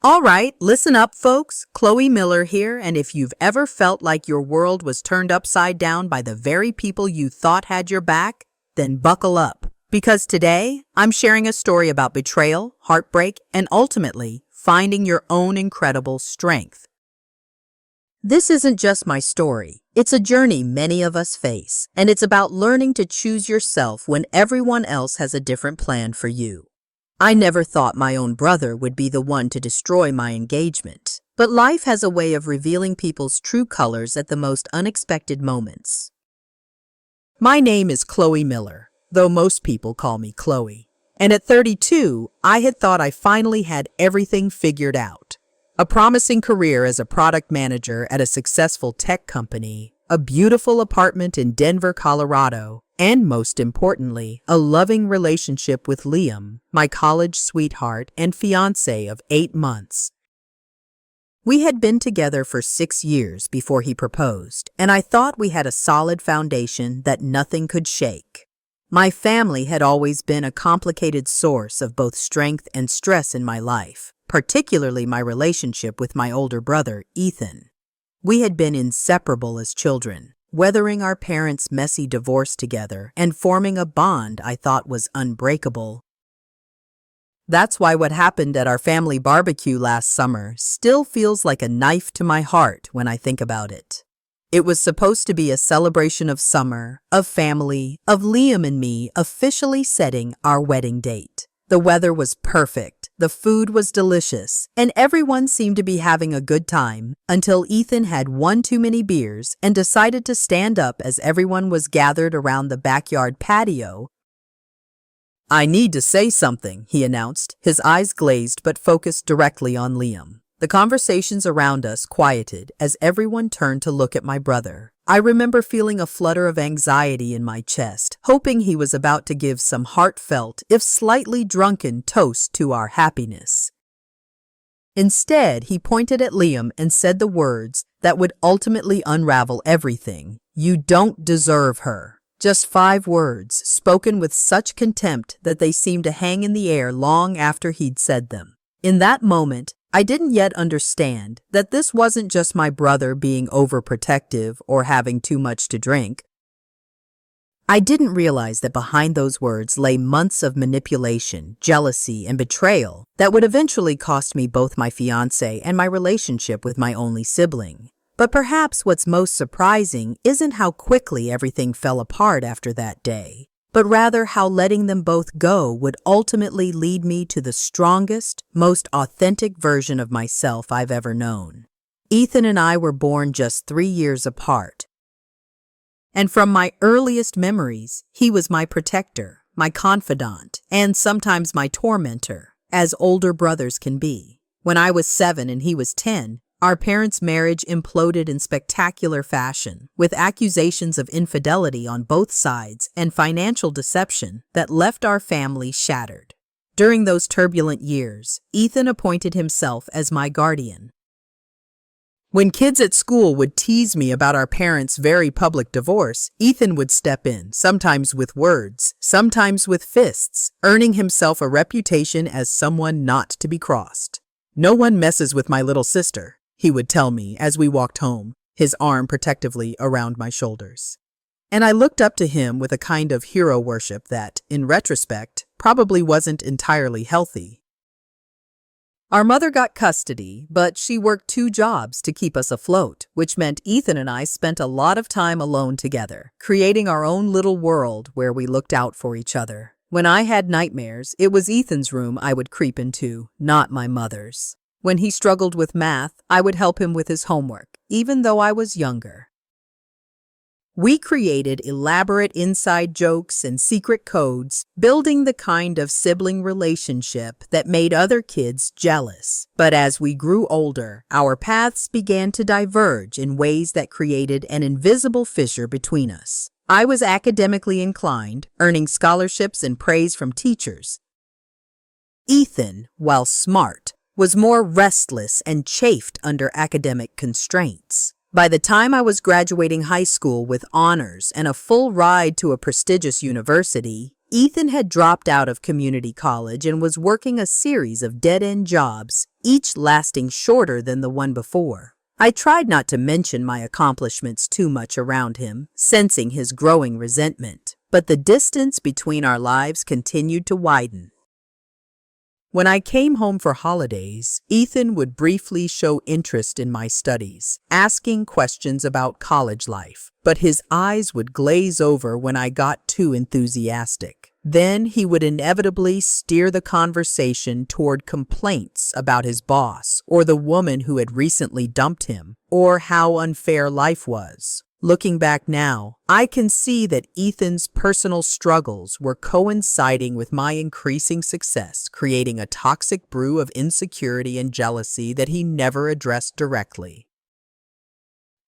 All right, listen up, folks. Chloe Miller here, and if you've ever felt like your world was turned upside down by the very people you thought had your back, then buckle up. Because today, I'm sharing a story about betrayal, heartbreak, and ultimately, finding your own incredible strength. This isn't just my story. It's a journey many of us face, and it's about learning to choose yourself when everyone else has a different plan for you. I never thought my own brother would be the one to destroy my engagement, but life has a way of revealing people's true colors at the most unexpected moments. My name is Chloe Miller, though most people call me Chloe. And at 32, I had thought I finally had everything figured out. A promising career as a product manager at a successful tech company, a beautiful apartment in Denver, Colorado, and most importantly, a loving relationship with Liam, my college sweetheart and fiancé of 8 months. We had been together for 6 years before he proposed, and I thought we had a solid foundation that nothing could shake. My family had always been a complicated source of both strength and stress in my life, particularly my relationship with my older brother, Ethan. We had been inseparable as children, weathering our parents' messy divorce together and forming a bond I thought was unbreakable. That's why what happened at our family barbecue last summer still feels like a knife to my heart when I think about it. It was supposed to be a celebration of summer, of family, of Liam and me officially setting our wedding date. The weather was perfect, the food was delicious, and everyone seemed to be having a good time until Ethan had one too many beers and decided to stand up as everyone was gathered around the backyard patio. "I need to say something," he announced, his eyes glazed but focused directly on Liam. The conversations around us quieted as everyone turned to look at my brother. I remember feeling a flutter of anxiety in my chest, hoping he was about to give some heartfelt, if slightly drunken, toast to our happiness. Instead, he pointed at Liam and said the words that would ultimately unravel everything. "You don't deserve her." Just 5 words, spoken with such contempt that they seemed to hang in the air long after he'd said them. In that moment, I didn't yet understand that this wasn't just my brother being overprotective or having too much to drink. I didn't realize that behind those words lay months of manipulation, jealousy, and betrayal that would eventually cost me both my fiancé and my relationship with my only sibling. But perhaps what's most surprising isn't how quickly everything fell apart after that day, but rather how letting them both go would ultimately lead me to the strongest, most authentic version of myself I've ever known. Ethan and I were born just 3 years apart. And from my earliest memories, he was my protector, my confidant, and sometimes my tormentor, as older brothers can be. When I was 7 and he was 10, our parents' marriage imploded in spectacular fashion, with accusations of infidelity on both sides and financial deception that left our family shattered. During those turbulent years, Ethan appointed himself as my guardian. When kids at school would tease me about our parents' very public divorce, Ethan would step in, sometimes with words, sometimes with fists, earning himself a reputation as someone not to be crossed. "No one messes with my little sister," he would tell me as we walked home, his arm protectively around my shoulders. And I looked up to him with a kind of hero worship that, in retrospect, probably wasn't entirely healthy. Our mother got custody, but she worked 2 jobs to keep us afloat, which meant Ethan and I spent a lot of time alone together, creating our own little world where we looked out for each other. When I had nightmares, it was Ethan's room I would creep into, not my mother's. When he struggled with math, I would help him with his homework, even though I was younger. We created elaborate inside jokes and secret codes, building the kind of sibling relationship that made other kids jealous. But as we grew older, our paths began to diverge in ways that created an invisible fissure between us. I was academically inclined, earning scholarships and praise from teachers. Ethan, while smart, was more restless and chafed under academic constraints. By the time I was graduating high school with honors and a full ride to a prestigious university, Ethan had dropped out of community college and was working a series of dead-end jobs, each lasting shorter than the one before. I tried not to mention my accomplishments too much around him, sensing his growing resentment, but the distance between our lives continued to widen. When I came home for holidays, Ethan would briefly show interest in my studies, asking questions about college life, but his eyes would glaze over when I got too enthusiastic. Then he would inevitably steer the conversation toward complaints about his boss or the woman who had recently dumped him, or how unfair life was. Looking back now, I can see that Ethan's personal struggles were coinciding with my increasing success, creating a toxic brew of insecurity and jealousy that he never addressed directly.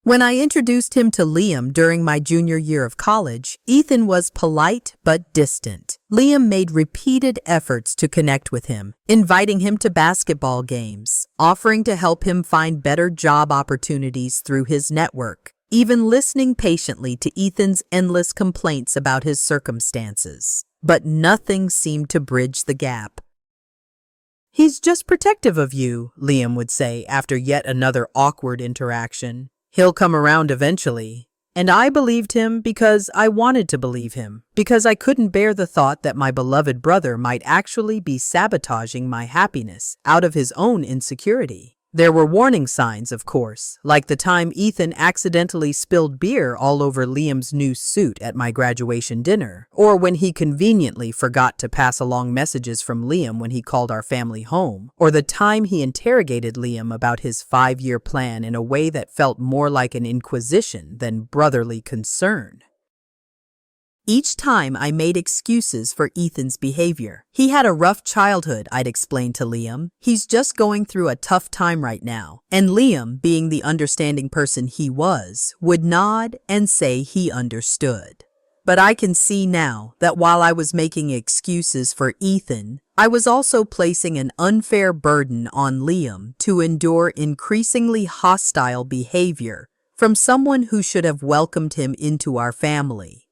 When I introduced him to Liam during my junior year of college, Ethan was polite but distant. Liam made repeated efforts to connect with him, inviting him to basketball games, offering to help him find better job opportunities through his network, even listening patiently to Ethan's endless complaints about his circumstances. But nothing seemed to bridge the gap. "He's just protective of you," Liam would say after yet another awkward interaction. "He'll come around eventually." And I believed him because I wanted to believe him, because I couldn't bear the thought that my beloved brother might actually be sabotaging my happiness out of his own insecurity. There were warning signs, of course, like the time Ethan accidentally spilled beer all over Liam's new suit at my graduation dinner, or when he conveniently forgot to pass along messages from Liam when he called our family home, or the time he interrogated Liam about his 5-year plan in a way that felt more like an inquisition than brotherly concern. Each time I made excuses for Ethan's behavior. "He had a rough childhood," I'd explain to Liam. "He's just going through a tough time right now." And Liam, being the understanding person he was, would nod and say he understood. But I can see now that while I was making excuses for Ethan, I was also placing an unfair burden on Liam to endure increasingly hostile behavior from someone who should have welcomed him into our family.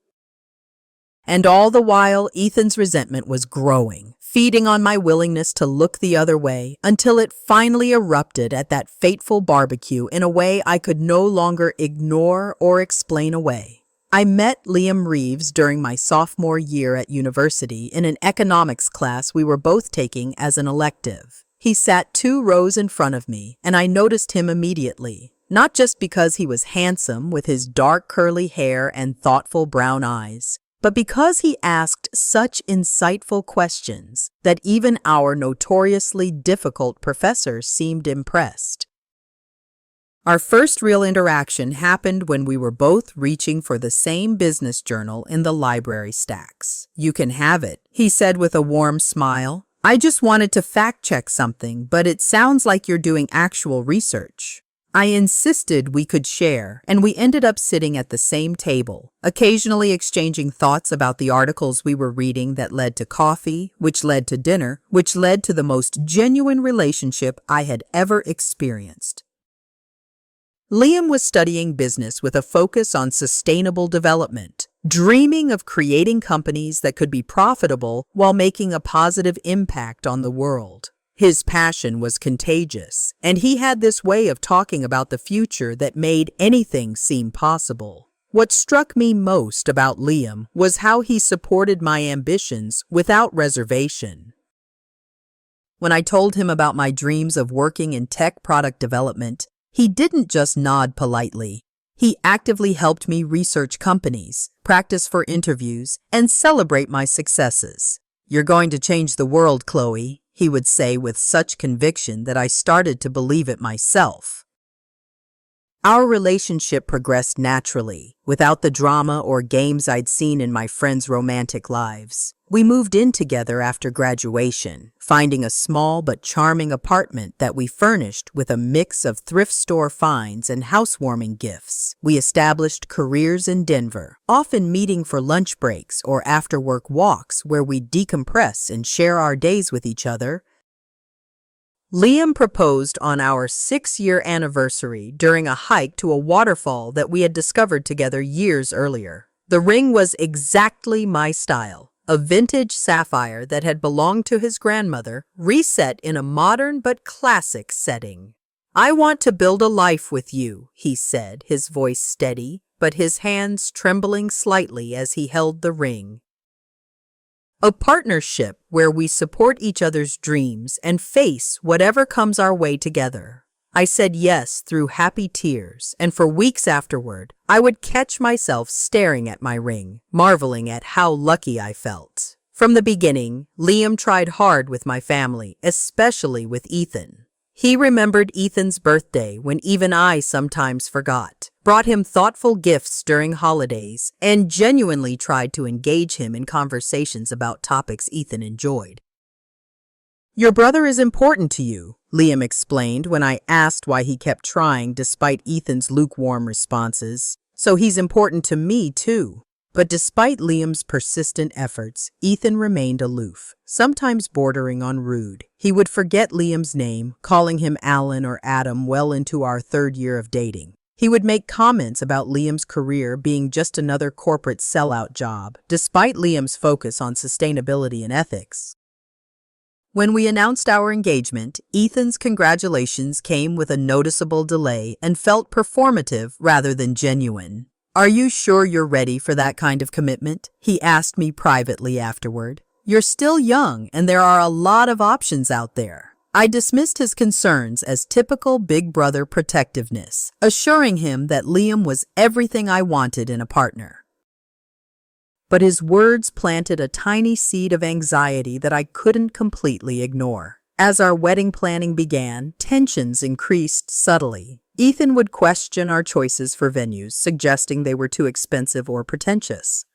And all the while, Ethan's resentment was growing, feeding on my willingness to look the other way until it finally erupted at that fateful barbecue in a way I could no longer ignore or explain away. I met Liam Reeves during my sophomore year at university in an economics class we were both taking as an elective. He sat 2 rows in front of me, and I noticed him immediately. Not just because he was handsome with his dark curly hair and thoughtful brown eyes, but because he asked such insightful questions that even our notoriously difficult professor seemed impressed. Our first real interaction happened when we were both reaching for the same business journal in the library stacks. "You can have it," he said with a warm smile. "I just wanted to fact-check something, but it sounds like you're doing actual research." I insisted we could share, and we ended up sitting at the same table, occasionally exchanging thoughts about the articles we were reading that led to coffee, which led to dinner, which led to the most genuine relationship I had ever experienced. Liam was studying business with a focus on sustainable development, dreaming of creating companies that could be profitable while making a positive impact on the world. His passion was contagious, and he had this way of talking about the future that made anything seem possible. What struck me most about Liam was how he supported my ambitions without reservation. When I told him about my dreams of working in tech product development, he didn't just nod politely. He actively helped me research companies, practice for interviews, and celebrate my successes. "You're going to change the world, Chloe," he would say with such conviction that I started to believe it myself. Our relationship progressed naturally, without the drama or games I'd seen in my friends' romantic lives. We moved in together after graduation, finding a small but charming apartment that we furnished with a mix of thrift store finds and housewarming gifts. We established careers in Denver, often meeting for lunch breaks or after-work walks where we'd decompress and share our days with each other. Liam proposed on our 6-year anniversary during a hike to a waterfall that we had discovered together years earlier. The ring was exactly my style. a vintage sapphire that had belonged to his grandmother, reset in a modern but classic setting. "I want to build a life with you," he said, his voice steady, but his hands trembling slightly as he held the ring. "A partnership where we support each other's dreams and face whatever comes our way together." I said yes through happy tears, and for weeks afterward, I would catch myself staring at my ring, marveling at how lucky I felt. From the beginning, Liam tried hard with my family, especially with Ethan. He remembered Ethan's birthday when even I sometimes forgot, brought him thoughtful gifts during holidays, and genuinely tried to engage him in conversations about topics Ethan enjoyed. "Your brother is important to you," Liam explained when I asked why he kept trying despite Ethan's lukewarm responses. "So he's important to me, too." But despite Liam's persistent efforts, Ethan remained aloof, sometimes bordering on rude. He would forget Liam's name, calling him Alan or Adam well into our 3rd year of dating. He would make comments about Liam's career being just another corporate sellout job, despite Liam's focus on sustainability and ethics. When we announced our engagement, Ethan's congratulations came with a noticeable delay and felt performative rather than genuine. "Are you sure you're ready for that kind of commitment?" he asked me privately afterward. "You're still young and there are a lot of options out there." I dismissed his concerns as typical big brother protectiveness, assuring him that Liam was everything I wanted in a partner. But his words planted a tiny seed of anxiety that I couldn't completely ignore. As our wedding planning began, tensions increased subtly. Ethan would question our choices for venues, suggesting they were too expensive or pretentious.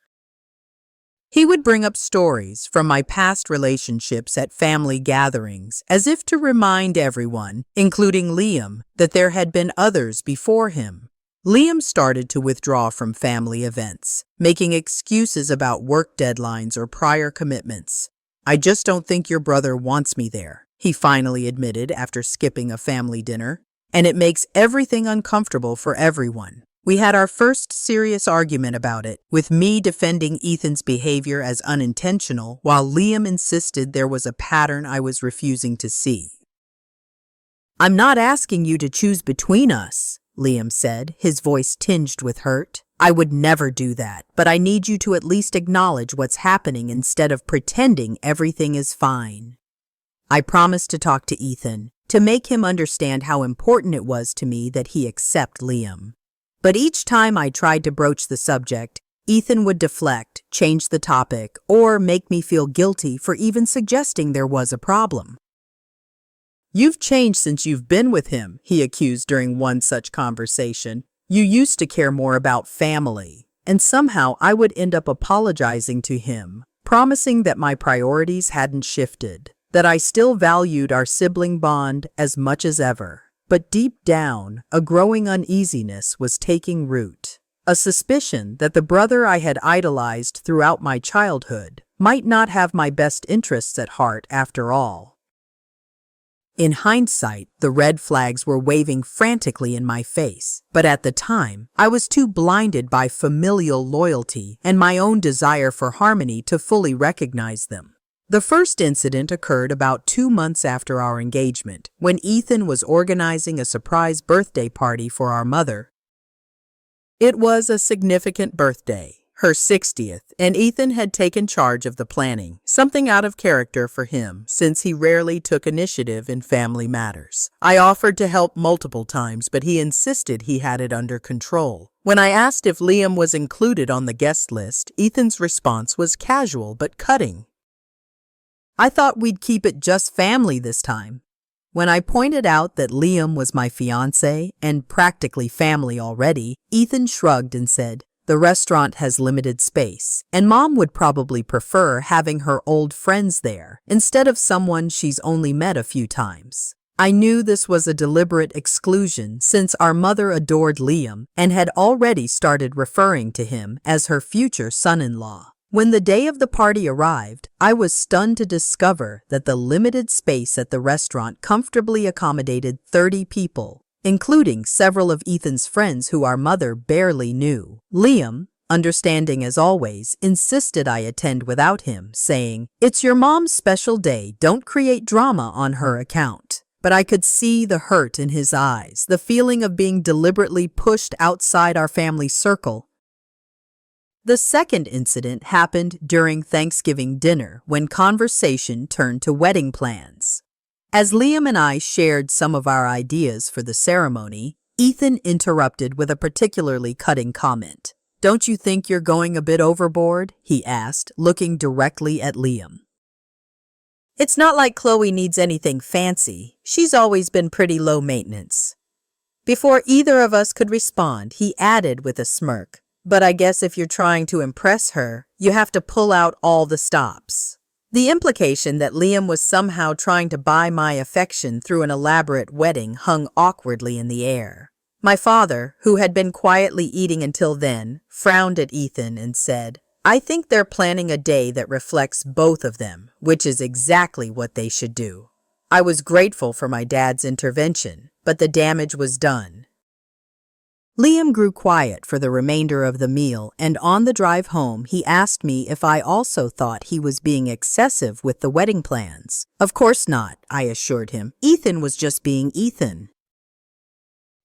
He would bring up stories from my past relationships at family gatherings, as if to remind everyone, including Liam, that there had been others before him. Liam started to withdraw from family events, making excuses about work deadlines or prior commitments. "I just don't think your brother wants me there," he finally admitted after skipping a family dinner, "and it makes everything uncomfortable for everyone." We had our first serious argument about it, with me defending Ethan's behavior as unintentional, while Liam insisted there was a pattern I was refusing to see. "I'm not asking you to choose between us," Liam said, his voice tinged with hurt. "I would never do that, but I need you to at least acknowledge what's happening instead of pretending everything is fine." I promised to talk to Ethan, to make him understand how important it was to me that he accept Liam. But each time I tried to broach the subject, Ethan would deflect, change the topic, or make me feel guilty for even suggesting there was a problem. "You've changed since you've been with him," he accused during one such conversation. "You used to care more about family." And somehow I would end up apologizing to him, promising that my priorities hadn't shifted, that I still valued our sibling bond as much as ever. But deep down, a growing uneasiness was taking root. A suspicion that the brother I had idolized throughout my childhood might not have my best interests at heart after all. In hindsight, the red flags were waving frantically in my face, but at the time, I was too blinded by familial loyalty and my own desire for harmony to fully recognize them. The first incident occurred about 2 months after our engagement, when Ethan was organizing a surprise birthday party for our mother. It was a significant birthday, her 60th, and Ethan had taken charge of the planning, something out of character for him since he rarely took initiative in family matters. I offered to help multiple times, but he insisted he had it under control. When I asked if Liam was included on the guest list, Ethan's response was casual but cutting. "I thought we'd keep it just family this time." When I pointed out that Liam was my fiancé and practically family already, Ethan shrugged and said, "The restaurant has limited space, and Mom would probably prefer having her old friends there instead of someone she's only met a few times." I knew this was a deliberate exclusion since our mother adored Liam and had already started referring to him as her future son-in-law. When the day of the party arrived, I was stunned to discover that the limited space at the restaurant comfortably accommodated 30 people, including several of Ethan's friends who our mother barely knew. Liam, understanding as always, insisted I attend without him, saying, "It's your mom's special day, don't create drama on her account." But I could see the hurt in his eyes, the feeling of being deliberately pushed outside our family circle. The second incident happened during Thanksgiving dinner when conversation turned to wedding plans. As Liam and I shared some of our ideas for the ceremony, Ethan interrupted with a particularly cutting comment. "Don't you think you're going a bit overboard?" he asked, looking directly at Liam. "It's not like Chloe needs anything fancy. She's always been pretty low maintenance." Before either of us could respond, he added with a smirk, "But I guess if you're trying to impress her, you have to pull out all the stops." The implication that Liam was somehow trying to buy my affection through an elaborate wedding hung awkwardly in the air. My father, who had been quietly eating until then, frowned at Ethan and said, "I think they're planning a day that reflects both of them, which is exactly what they should do." I was grateful for my dad's intervention, but the damage was done. Liam grew quiet for the remainder of the meal, and on the drive home he asked me if I also thought he was being excessive with the wedding plans. "Of course not," I assured him. "Ethan was just being Ethan.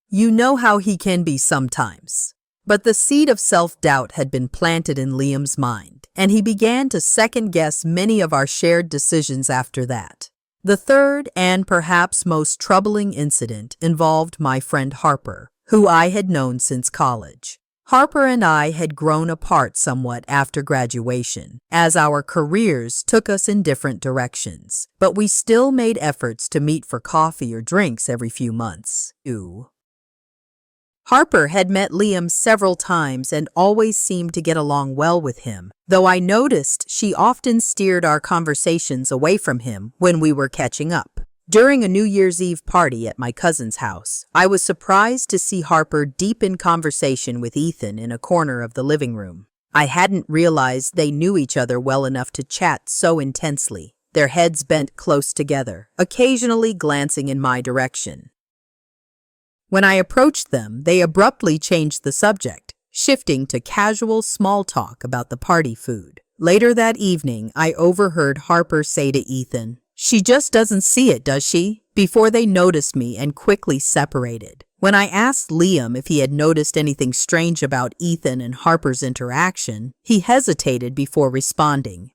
You know how he can be sometimes." But the seed of self-doubt had been planted in Liam's mind, and he began to second-guess many of our shared decisions after that. The third and perhaps most troubling incident involved my friend Harper, who I had known since college. Harper and I had grown apart somewhat after graduation, as our careers took us in different directions, but we still made efforts to meet for coffee or drinks every few months. Harper had met Liam several times and always seemed to get along well with him, though I noticed she often steered our conversations away from him when we were catching up. During a New Year's Eve party at my cousin's house, I was surprised to see Harper deep in conversation with Ethan in a corner of the living room. I hadn't realized they knew each other well enough to chat so intensely, their heads bent close together, occasionally glancing in my direction. When I approached them, they abruptly changed the subject, shifting to casual small talk about the party food. Later that evening, I overheard Harper say to Ethan, "She just doesn't see it, does she?" before they noticed me and quickly separated. When I asked Liam if he had noticed anything strange about Ethan and Harper's interaction, he hesitated before responding.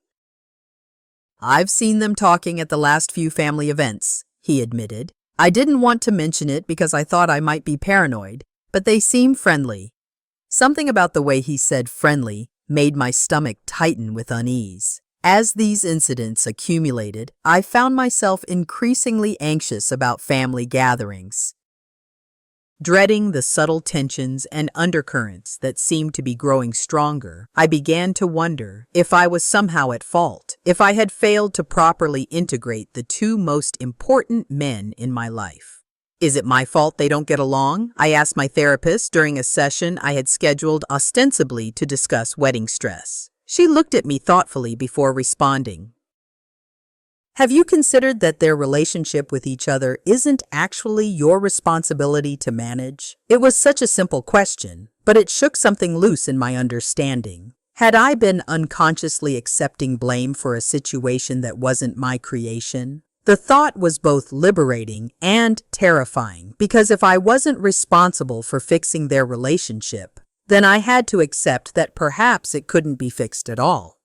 "I've seen them talking at the last few family events," he admitted. "I didn't want to mention it because I thought I might be paranoid, but they seem friendly." Something about the way he said friendly made my stomach tighten with unease. As these incidents accumulated, I found myself increasingly anxious about family gatherings. Dreading the subtle tensions and undercurrents that seemed to be growing stronger, I began to wonder if I was somehow at fault, if I had failed to properly integrate the two most important men in my life. "Is it my fault they don't get along?" I asked my therapist during a session I had scheduled ostensibly to discuss wedding stress. She looked at me thoughtfully before responding. "Have you considered that their relationship with each other isn't actually your responsibility to manage?" It was such a simple question, but it shook something loose in my understanding. Had I been unconsciously accepting blame for a situation that wasn't my creation? The thought was both liberating and terrifying, because if I wasn't responsible for fixing their relationship, then I had to accept that perhaps it couldn't be fixed at all.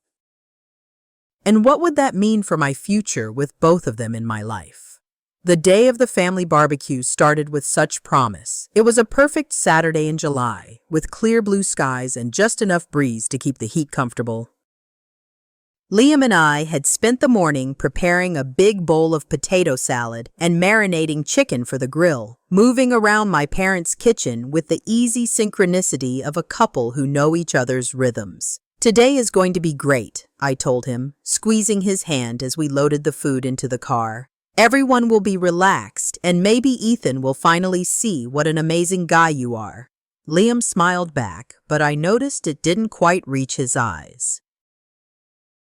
And what would that mean for my future with both of them in my life? The day of the family barbecue started with such promise. It was a perfect Saturday in July, with clear blue skies and just enough breeze to keep the heat comfortable. Liam and I had spent the morning preparing a big bowl of potato salad and marinating chicken for the grill, moving around my parents' kitchen with the easy synchronicity of a couple who know each other's rhythms. "Today is going to be great," I told him, squeezing his hand as we loaded the food into the car. "Everyone will be relaxed, and maybe Ethan will finally see what an amazing guy you are." Liam smiled back, but I noticed it didn't quite reach his eyes.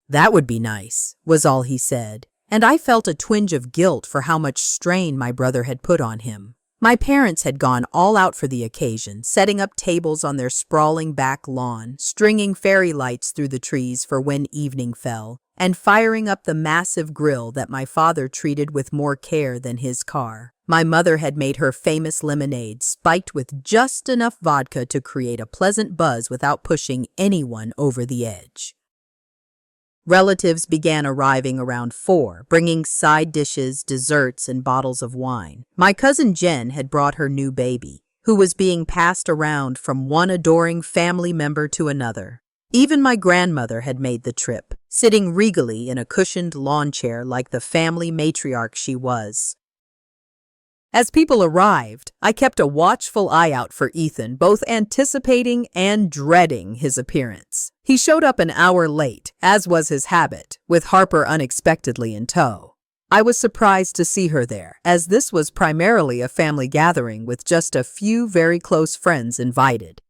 "That would be nice," was all he said, and I felt a twinge of guilt for how much strain my brother had put on him. My parents had gone all out for the occasion, setting up tables on their sprawling back lawn, stringing fairy lights through the trees for when evening fell, and firing up the massive grill that my father treated with more care than his car. My mother had made her famous lemonade, spiked with just enough vodka to create a pleasant buzz without pushing anyone over the edge. Relatives began arriving around 4, bringing side dishes, desserts, and bottles of wine. My cousin Jen had brought her new baby, who was being passed around from one adoring family member to another. Even my grandmother had made the trip, sitting regally in a cushioned lawn chair like the family matriarch she was. As people arrived, I kept a watchful eye out for Ethan, both anticipating and dreading his appearance. He showed up an hour late, as was his habit, with Harper unexpectedly in tow. I was surprised to see her there, as this was primarily a family gathering with just a few very close friends invited.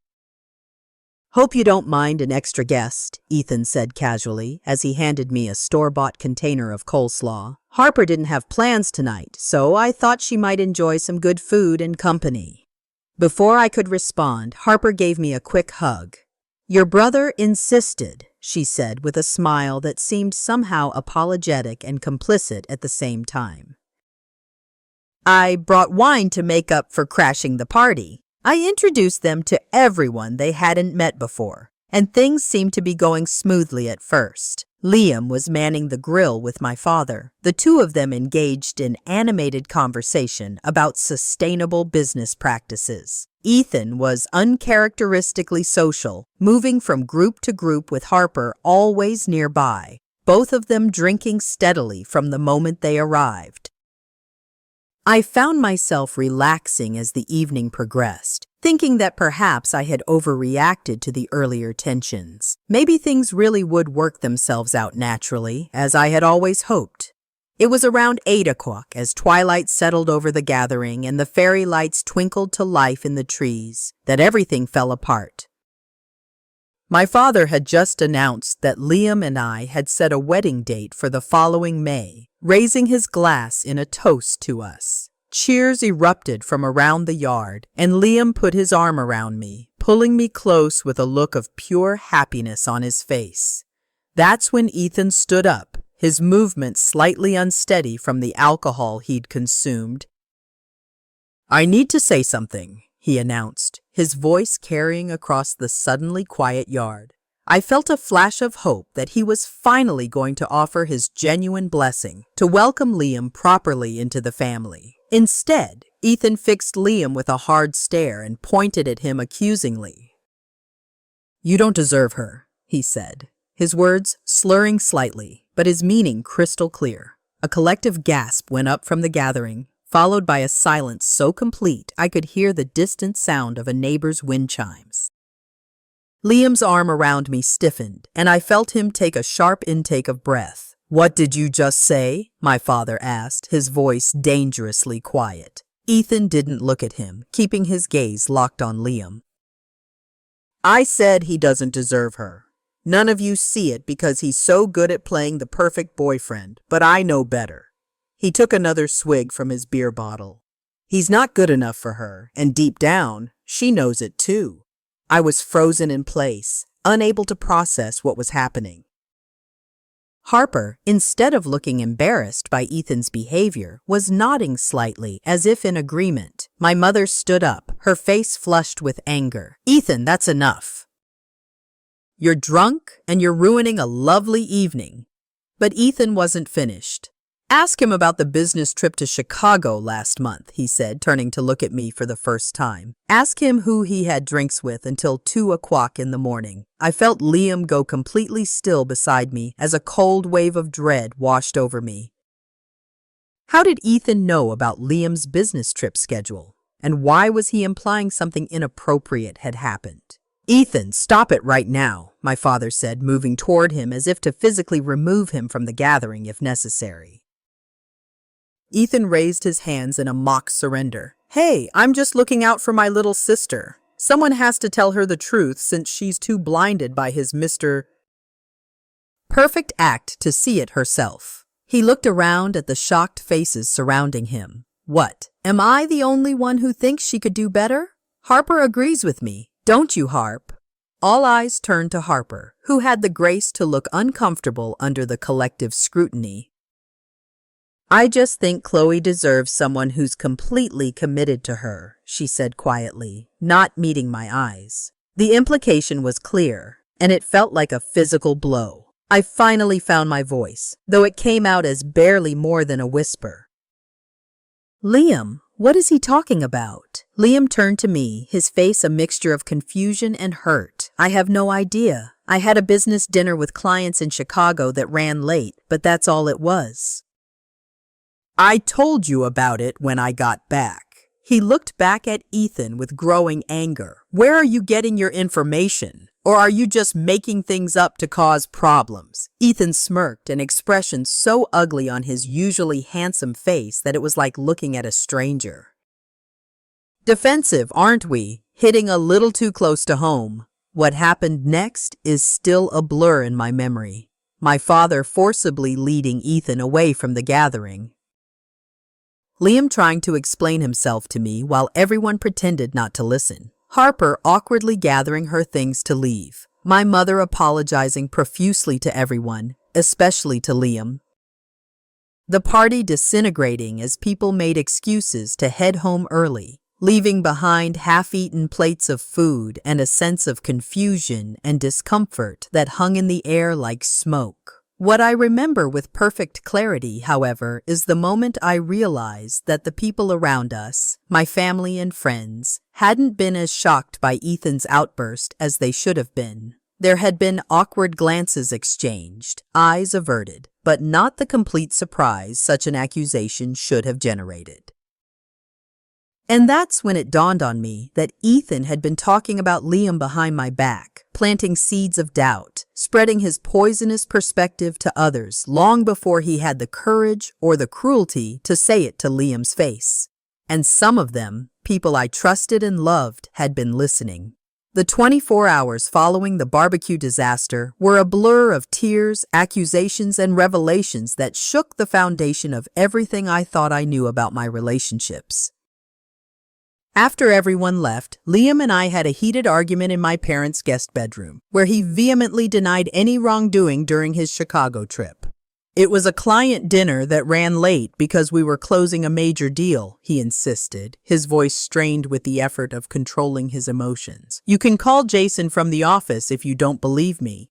"Hope you don't mind an extra guest," Ethan said casually as he handed me a store-bought container of coleslaw. "Harper didn't have plans tonight, so I thought she might enjoy some good food and company." Before I could respond, Harper gave me a quick hug. "Your brother insisted," she said with a smile that seemed somehow apologetic and complicit at the same time. "I brought wine to make up for crashing the party. I introduced them to everyone they hadn't met before, and things seemed to be going smoothly at first. Liam was manning the grill with my father. The two of them engaged in animated conversation about sustainable business practices. Ethan was uncharacteristically social, moving from group to group with Harper always nearby, both of them drinking steadily from the moment they arrived. I found myself relaxing as the evening progressed, thinking that perhaps I had overreacted to the earlier tensions. Maybe things really would work themselves out naturally, as I had always hoped. It was around 8 o'clock as twilight settled over the gathering and the fairy lights twinkled to life in the trees, that everything fell apart. My father had just announced that Liam and I had set a wedding date for the following May, raising his glass in a toast to us. Cheers erupted from around the yard, and Liam put his arm around me, pulling me close with a look of pure happiness on his face. That's when Ethan stood up, his movement slightly unsteady from the alcohol he'd consumed. "I need to say something," he announced, his voice carrying across the suddenly quiet yard. I felt a flash of hope that he was finally going to offer his genuine blessing to welcome Liam properly into the family. Instead, Ethan fixed Liam with a hard stare and pointed at him accusingly. "You don't deserve her," he said, his words slurring slightly, but his meaning crystal clear. A collective gasp went up from the gathering, followed by a silence so complete I could hear the distant sound of a neighbor's wind chimes. Liam's arm around me stiffened, and I felt him take a sharp intake of breath. "What did you just say?" my father asked, his voice dangerously quiet. Ethan didn't look at him, keeping his gaze locked on Liam. "I said he doesn't deserve her. None of you see it because he's so good at playing the perfect boyfriend, but I know better." He took another swig from his beer bottle. "He's not good enough for her, and deep down, she knows it too." I was frozen in place, unable to process what was happening. Harper, instead of looking embarrassed by Ethan's behavior, was nodding slightly, as if in agreement. My mother stood up, her face flushed with anger. "Ethan, that's enough. You're drunk, and you're ruining a lovely evening." But Ethan wasn't finished. "Ask him about the business trip to Chicago last month," he said, turning to look at me for the first time. "Ask him who he had drinks with until 2 o'clock in the morning." I felt Liam go completely still beside me as a cold wave of dread washed over me. How did Ethan know about Liam's business trip schedule? And why was he implying something inappropriate had happened? "Ethan, stop it right now," my father said, moving toward him as if to physically remove him from the gathering if necessary. Ethan raised his hands in a mock surrender. "Hey, I'm just looking out for my little sister. Someone has to tell her the truth since she's too blinded by his Mr. Perfect act to see it herself." He looked around at the shocked faces surrounding him. "What? Am I the only one who thinks she could do better? Harper agrees with me, don't you, Harp? All eyes turned to Harper, who had the grace to look uncomfortable under the collective scrutiny. I just think Chloe deserves someone who's completely committed to her, she said quietly, not meeting my eyes. The implication was clear, and it felt like a physical blow. I finally found my voice, though it came out as barely more than a whisper. Liam, what is he talking about? Liam turned to me, his face a mixture of confusion and hurt. I have no idea. I had a business dinner with clients in Chicago that ran late, but that's all it was. I told you about it when I got back. He looked back at Ethan with growing anger. Where are you getting your information? Or are you just making things up to cause problems? Ethan smirked, an expression so ugly on his usually handsome face that it was like looking at a stranger. Defensive, aren't we? Hitting a little too close to home. What happened next is still a blur in my memory. My father forcibly leading Ethan away from the gathering. Liam trying to explain himself to me while everyone pretended not to listen. Harper awkwardly gathering her things to leave. My mother apologizing profusely to everyone, especially to Liam. The party disintegrating as people made excuses to head home early, leaving behind half-eaten plates of food and a sense of confusion and discomfort that hung in the air like smoke. What I remember with perfect clarity, however, is the moment I realized that the people around us, my family and friends, hadn't been as shocked by Ethan's outburst as they should have been. There had been awkward glances exchanged, eyes averted, but not the complete surprise such an accusation should have generated. And that's when it dawned on me that Ethan had been talking about Liam behind my back, planting seeds of doubt, spreading his poisonous perspective to others long before he had the courage or the cruelty to say it to Liam's face. And some of them, people I trusted and loved, had been listening. The 24 hours following the barbecue disaster were a blur of tears, accusations, and revelations that shook the foundation of everything I thought I knew about my relationships. After everyone left, Liam and I had a heated argument in my parents' guest bedroom, where he vehemently denied any wrongdoing during his Chicago trip. It was a client dinner that ran late because we were closing a major deal, he insisted, his voice strained with the effort of controlling his emotions. You can call Jason from the office if you don't believe me.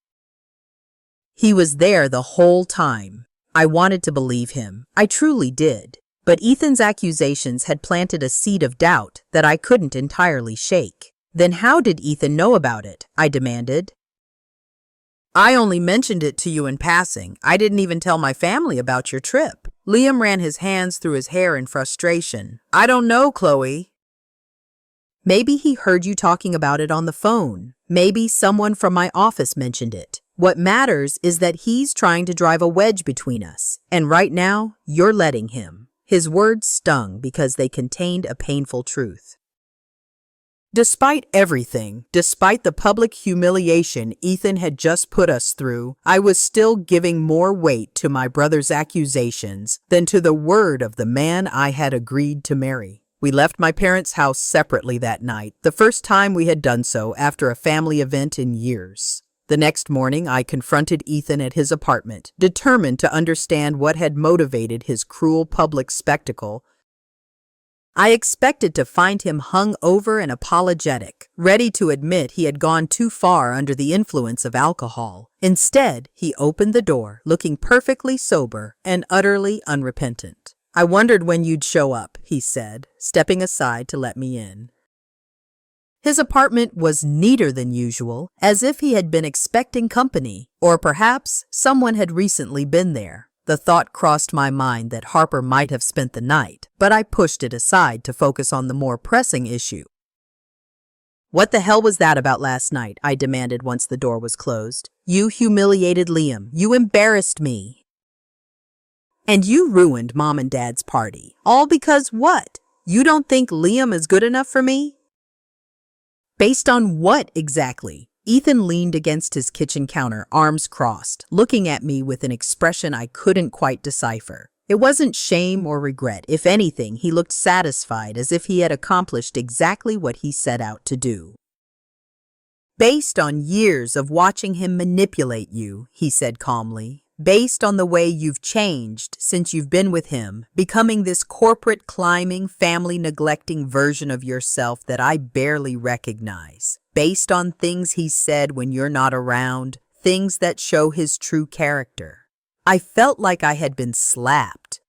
He was there the whole time. I wanted to believe him. I truly did. But Ethan's accusations had planted a seed of doubt that I couldn't entirely shake. Then how did Ethan know about it? I demanded. I only mentioned it to you in passing. I didn't even tell my family about your trip. Liam ran his hands through his hair in frustration. I don't know, Chloe. Maybe he heard you talking about it on the phone. Maybe someone from my office mentioned it. What matters is that he's trying to drive a wedge between us. And right now, you're letting him. His words stung because they contained a painful truth. Despite everything, despite the public humiliation Ethan had just put us through, I was still giving more weight to my brother's accusations than to the word of the man I had agreed to marry. We left my parents' house separately that night, the first time we had done so after a family event in years. The next morning, I confronted Ethan at his apartment, determined to understand what had motivated his cruel public spectacle. I expected to find him hung over and apologetic, ready to admit he had gone too far under the influence of alcohol. Instead, he opened the door, looking perfectly sober and utterly unrepentant. I wondered when you'd show up, he said, stepping aside to let me in. His apartment was neater than usual, as if he had been expecting company, or perhaps someone had recently been there. The thought crossed my mind that Harper might have spent the night, but I pushed it aside to focus on the more pressing issue. What the hell was that about last night? I demanded once the door was closed. You humiliated Liam. You embarrassed me. And you ruined Mom and Dad's party. All because what? You don't think Liam is good enough for me? Based on what exactly? Ethan leaned against his kitchen counter, arms crossed, looking at me with an expression I couldn't quite decipher. It wasn't shame or regret. If anything, he looked satisfied, as if he had accomplished exactly what he set out to do. Based on years of watching him manipulate you, he said calmly, based on the way you've changed since you've been with him, becoming this corporate climbing, family neglecting version of yourself that I barely recognize, based on things he said when you're not around, things that show his true character. I felt like I had been slapped.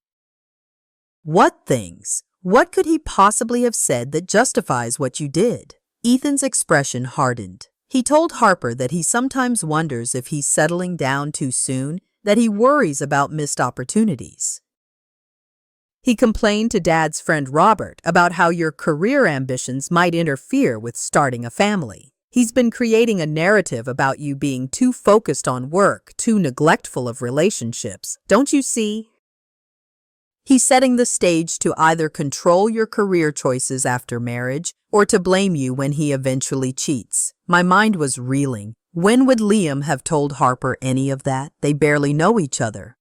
What things? What could he possibly have said that justifies what you did? Ethan's expression hardened. He told Harper that he sometimes wonders if he's settling down too soon, that he worries about missed opportunities. He complained to Dad's friend Robert about how your career ambitions might interfere with starting a family. He's been creating a narrative about you being too focused on work, too neglectful of relationships. Don't you see? He's setting the stage to either control your career choices after marriage or to blame you when he eventually cheats. My mind was reeling. When would Liam have told Harper any of that? They barely know each other.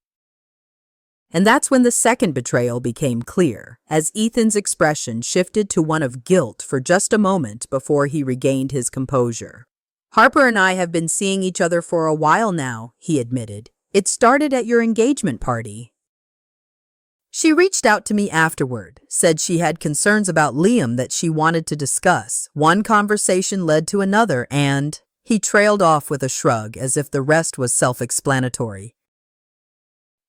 And that's when the second betrayal became clear, as Ethan's expression shifted to one of guilt for just a moment before he regained his composure. Harper and I have been seeing each other for a while now, he admitted. It started at your engagement party. She reached out to me afterward, said she had concerns about Liam that she wanted to discuss. One conversation led to another, and he trailed off with a shrug as if the rest was self-explanatory.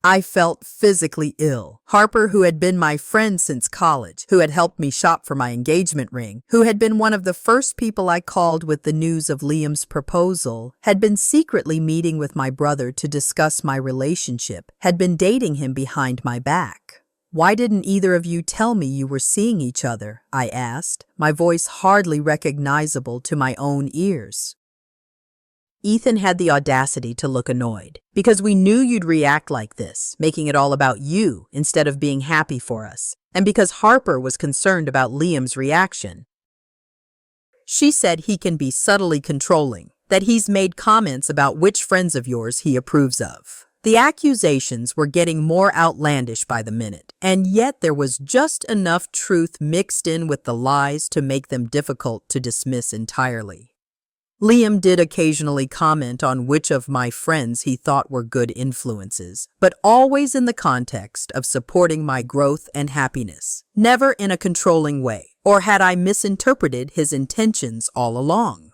I felt physically ill. Harper, who had been my friend since college, who had helped me shop for my engagement ring, who had been one of the first people I called with the news of Liam's proposal, had been secretly meeting with my brother to discuss my relationship, had been dating him behind my back. Why didn't either of you tell me you were seeing each other? I asked, my voice hardly recognizable to my own ears. Ethan had the audacity to look annoyed, because we knew you'd react like this, making it all about you instead of being happy for us, and because Harper was concerned about Liam's reaction. She said he can be subtly controlling, that he's made comments about which friends of yours he approves of. The accusations were getting more outlandish by the minute, and yet there was just enough truth mixed in with the lies to make them difficult to dismiss entirely. Liam did occasionally comment on which of my friends he thought were good influences, but always in the context of supporting my growth and happiness, never in a controlling way. Or had I misinterpreted his intentions all along?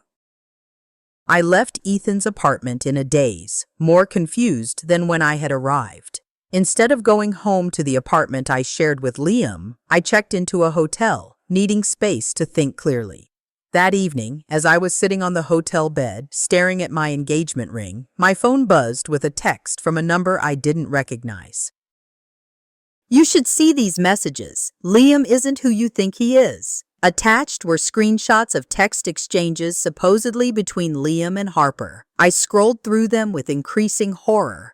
I left Ethan's apartment in a daze, more confused than when I had arrived. Instead of going home to the apartment I shared with Liam, I checked into a hotel, needing space to think clearly. That evening, as I was sitting on the hotel bed, staring at my engagement ring, my phone buzzed with a text from a number I didn't recognize. You should see these messages. Liam isn't who you think he is. Attached were screenshots of text exchanges supposedly between Liam and Harper. I scrolled through them with increasing horror.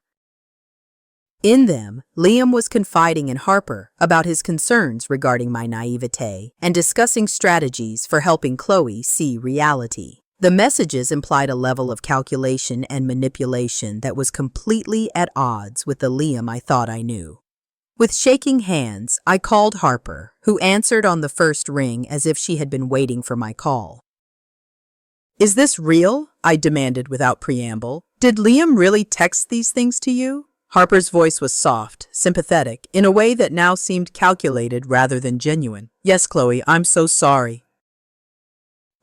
In them, Liam was confiding in Harper about his concerns regarding my naivete and discussing strategies for helping Chloe see reality. The messages implied a level of calculation and manipulation that was completely at odds with the Liam I thought I knew. With shaking hands, I called Harper, who answered on the first ring as if she had been waiting for my call. Is this real? I demanded without preamble. Did Liam really text these things to you? Harper's voice was soft, sympathetic, in a way that now seemed calculated rather than genuine. Yes, Chloe, I'm so sorry.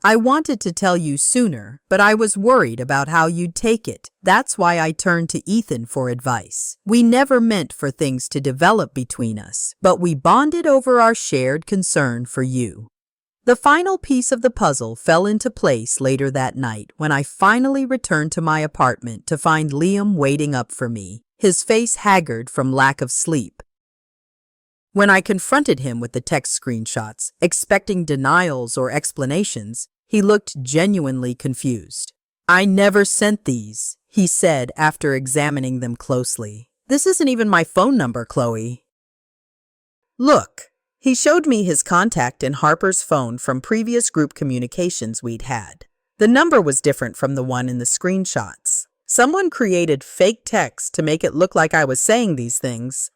I wanted to tell you sooner, but I was worried about how you'd take it. That's why I turned to Ethan for advice. We never meant for things to develop between us, but we bonded over our shared concern for you. The final piece of the puzzle fell into place later that night when I finally returned to my apartment to find Liam waiting up for me, his face haggard from lack of sleep. When I confronted him with the text screenshots, expecting denials or explanations, he looked genuinely confused. I never sent these, he said after examining them closely. This isn't even my phone number, Chloe. Look. He showed me his contact in Harper's phone from previous group communications we'd had. The number was different from the one in the screenshots. Someone created fake text to make it look like I was saying these things.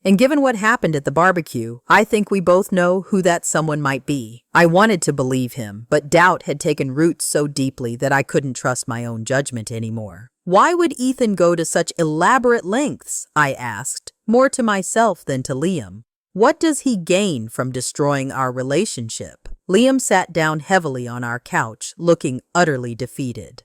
And given what happened at the barbecue, I think we both know who that someone might be. I wanted to believe him, but doubt had taken root so deeply that I couldn't trust my own judgment anymore. Why would Ethan go to such elaborate lengths? I asked, more to myself than to Liam. What does he gain from destroying our relationship? Liam sat down heavily on our couch, looking utterly defeated.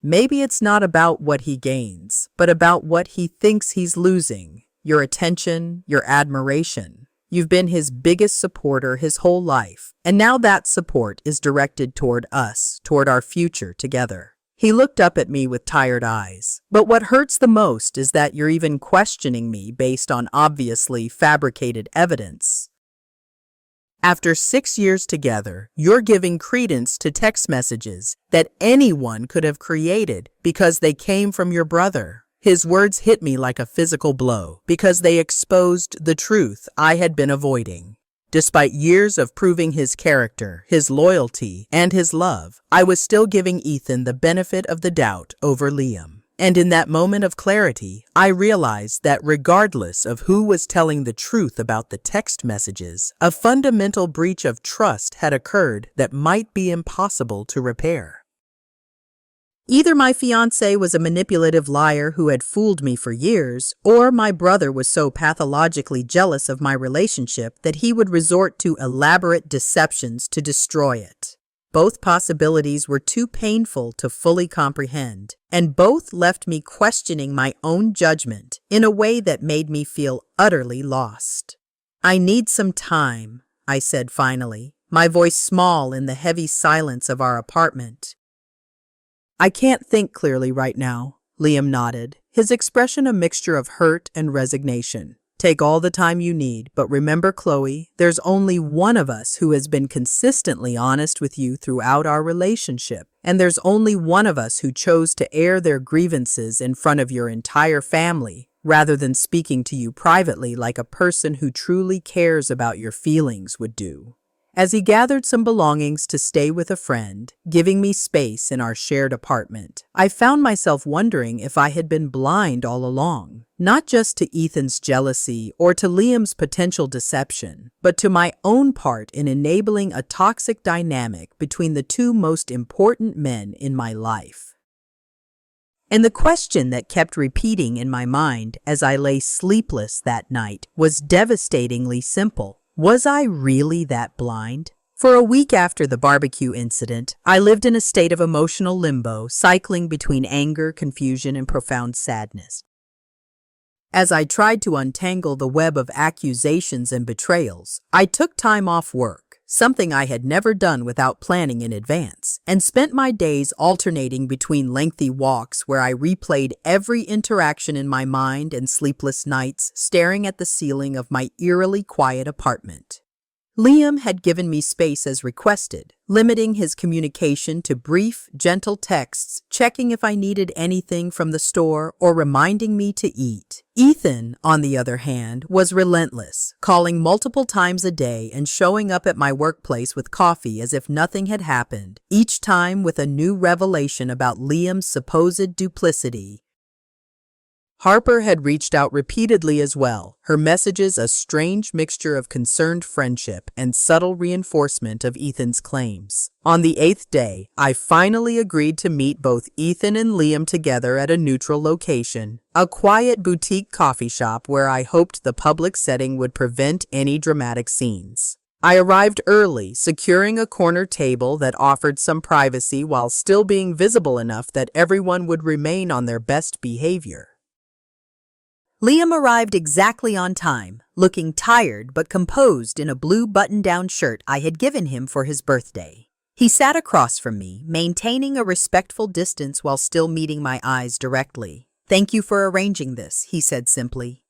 Maybe it's not about what he gains, but about what he thinks he's losing. Your attention, your admiration. You've been his biggest supporter his whole life, and now that support is directed toward us, toward our future together. He looked up at me with tired eyes. But what hurts the most is that you're even questioning me based on obviously fabricated evidence. After 6 years together, you're giving credence to text messages that anyone could have created because they came from your brother. His words hit me like a physical blow because they exposed the truth I had been avoiding. Despite years of proving his character, his loyalty, and his love, I was still giving Ethan the benefit of the doubt over Liam. And in that moment of clarity, I realized that regardless of who was telling the truth about the text messages, a fundamental breach of trust had occurred that might be impossible to repair. Either my fiancé was a manipulative liar who had fooled me for years, or my brother was so pathologically jealous of my relationship that he would resort to elaborate deceptions to destroy it. Both possibilities were too painful to fully comprehend, and both left me questioning my own judgment in a way that made me feel utterly lost. I need some time, I said finally, my voice small in the heavy silence of our apartment. I can't think clearly right now, Liam nodded, his expression a mixture of hurt and resignation. Take all the time you need, but remember, Chloe, there's only one of us who has been consistently honest with you throughout our relationship, and there's only one of us who chose to air their grievances in front of your entire family, rather than speaking to you privately like a person who truly cares about your feelings would do. As he gathered some belongings to stay with a friend, giving me space in our shared apartment, I found myself wondering if I had been blind all along, not just to Ethan's jealousy or to Liam's potential deception, but to my own part in enabling a toxic dynamic between the two most important men in my life. And the question that kept repeating in my mind as I lay sleepless that night was devastatingly simple. Was I really that blind? For a week after the barbecue incident, I lived in a state of emotional limbo, cycling between anger, confusion, and profound sadness. As I tried to untangle the web of accusations and betrayals, I took time off work, something I had never done without planning in advance, and spent my days alternating between lengthy walks where I replayed every interaction in my mind and sleepless nights staring at the ceiling of my eerily quiet apartment. Liam had given me space as requested, limiting his communication to brief, gentle texts, checking if I needed anything from the store or reminding me to eat. Ethan, on the other hand, was relentless, calling multiple times a day and showing up at my workplace with coffee as if nothing had happened, each time with a new revelation about Liam's supposed duplicity. Harper had reached out repeatedly as well, her messages a strange mixture of concerned friendship and subtle reinforcement of Ethan's claims. On the 8th day, I finally agreed to meet both Ethan and Liam together at a neutral location, a quiet boutique coffee shop where I hoped the public setting would prevent any dramatic scenes. I arrived early, securing a corner table that offered some privacy while still being visible enough that everyone would remain on their best behavior. Liam arrived exactly on time, looking tired but composed in a blue button-down shirt I had given him for his birthday. He sat across from me, maintaining a respectful distance while still meeting my eyes directly. "Thank you for arranging this," he said simply.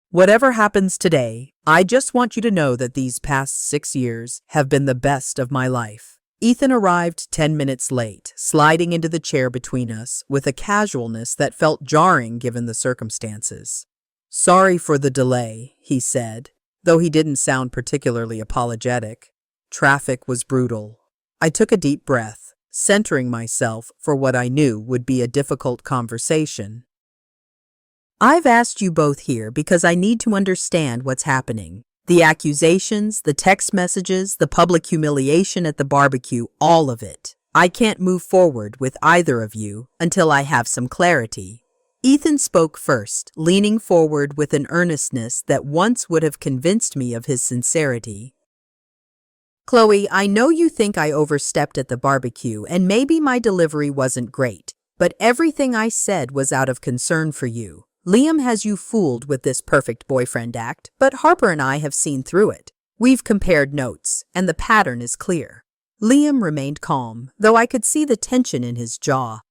"Whatever happens today, I just want you to know that these past 6 years have been the best of my life." Ethan arrived 10 minutes late, sliding into the chair between us with a casualness that felt jarring given the circumstances. "Sorry for the delay," he said, though he didn't sound particularly apologetic. "Traffic was brutal." I took a deep breath, centering myself for what I knew would be a difficult conversation. I've asked you both here because I need to understand what's happening. The accusations, the text messages, the public humiliation at the barbecue, all of it. I can't move forward with either of you until I have some clarity. Ethan spoke first, leaning forward with an earnestness that once would have convinced me of his sincerity. Chloe, I know you think I overstepped at the barbecue and maybe my delivery wasn't great, but everything I said was out of concern for you. Liam has you fooled with this perfect boyfriend act, but Harper and I have seen through it. We've compared notes, and the pattern is clear. Liam remained calm, though I could see the tension in his jaw.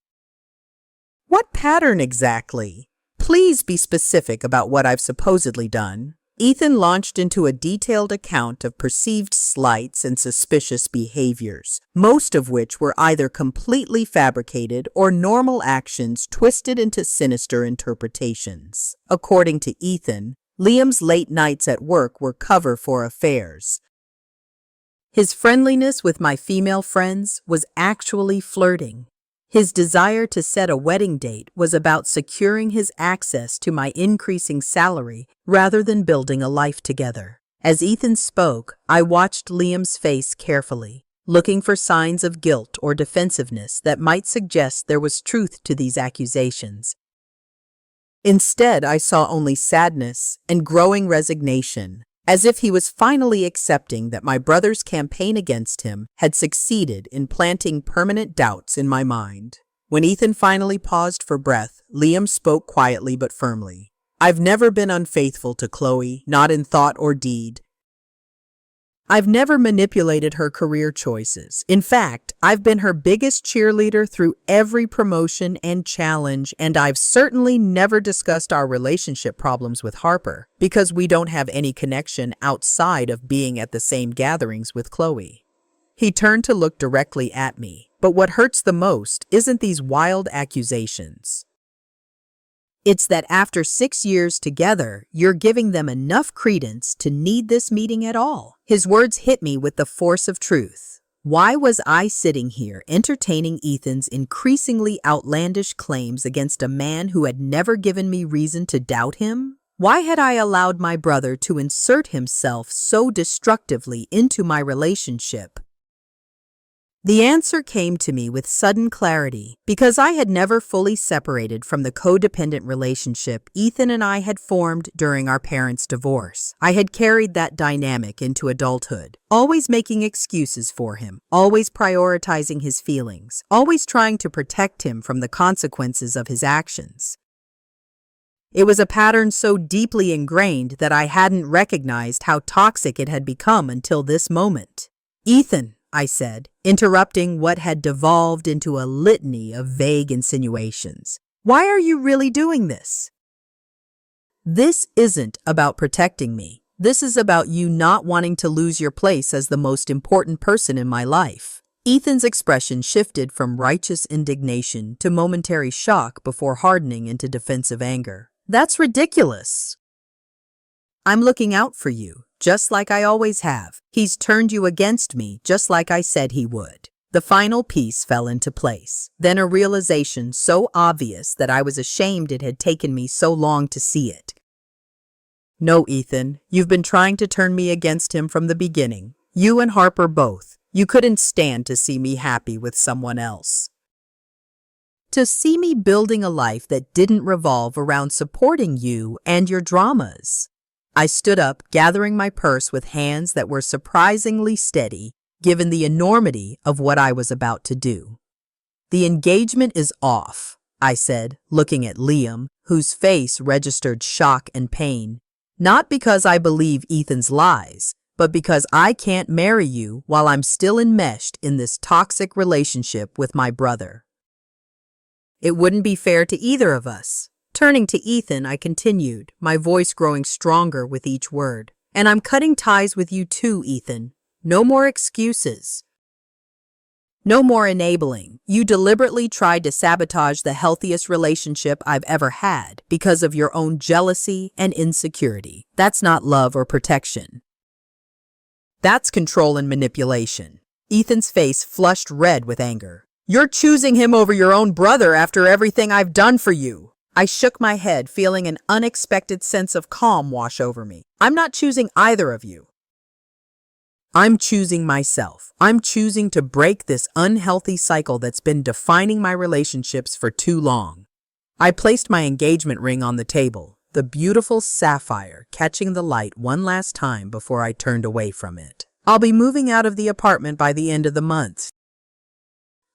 What pattern exactly? Please be specific about what I've supposedly done. Ethan launched into a detailed account of perceived slights and suspicious behaviors, most of which were either completely fabricated or normal actions twisted into sinister interpretations. According to Ethan, Liam's late nights at work were cover for affairs. His friendliness with my female friends was actually flirting. His desire to set a wedding date was about securing his access to my increasing salary rather than building a life together. As Ethan spoke, I watched Liam's face carefully, looking for signs of guilt or defensiveness that might suggest there was truth to these accusations. Instead, I saw only sadness and growing resignation, as if he was finally accepting that my brother's campaign against him had succeeded in planting permanent doubts in my mind. When Ethan finally paused for breath, Liam spoke quietly but firmly. I've never been unfaithful to Chloe, not in thought or deed. I've never manipulated her career choices. In fact, I've been her biggest cheerleader through every promotion and challenge, and I've certainly never discussed our relationship problems with Harper, because we don't have any connection outside of being at the same gatherings with Chloe. He turned to look directly at me, but what hurts the most isn't these wild accusations. It's that after 6 years together, you're giving them enough credence to need this meeting at all. His words hit me with the force of truth. Why was I sitting here entertaining Ethan's increasingly outlandish claims against a man who had never given me reason to doubt him? Why had I allowed my brother to insert himself so destructively into my relationship? The answer came to me with sudden clarity because I had never fully separated from the codependent relationship Ethan and I had formed during our parents' divorce. I had carried that dynamic into adulthood, always making excuses for him, always prioritizing his feelings, always trying to protect him from the consequences of his actions. It was a pattern so deeply ingrained that I hadn't recognized how toxic it had become until this moment. Ethan, I said, interrupting what had devolved into a litany of vague insinuations. Why are you really doing this? This isn't about protecting me. This is about you not wanting to lose your place as the most important person in my life. Ethan's expression shifted from righteous indignation to momentary shock before hardening into defensive anger. That's ridiculous. I'm looking out for you, just like I always have. He's turned you against me, just like I said he would. The final piece fell into place. Then a realization so obvious that I was ashamed it had taken me so long to see it. No, Ethan, you've been trying to turn me against him from the beginning. You and Harper both. You couldn't stand to see me happy with someone else. To see me building a life that didn't revolve around supporting you and your dramas. I stood up, gathering my purse with hands that were surprisingly steady, given the enormity of what I was about to do. The engagement is off, I said, looking at Liam, whose face registered shock and pain. Not because I believe Ethan's lies, but because I can't marry you while I'm still enmeshed in this toxic relationship with my brother. It wouldn't be fair to either of us. Turning to Ethan, I continued, my voice growing stronger with each word. And I'm cutting ties with you too, Ethan. No more excuses. No more enabling. You deliberately tried to sabotage the healthiest relationship I've ever had because of your own jealousy and insecurity. That's not love or protection. That's control and manipulation. Ethan's face flushed red with anger. You're choosing him over your own brother after everything I've done for you. I shook my head, feeling an unexpected sense of calm wash over me. I'm not choosing either of you. I'm choosing myself. I'm choosing to break this unhealthy cycle that's been defining my relationships for too long. I placed my engagement ring on the table, the beautiful sapphire catching the light one last time before I turned away from it. I'll be moving out of the apartment by the end of the month.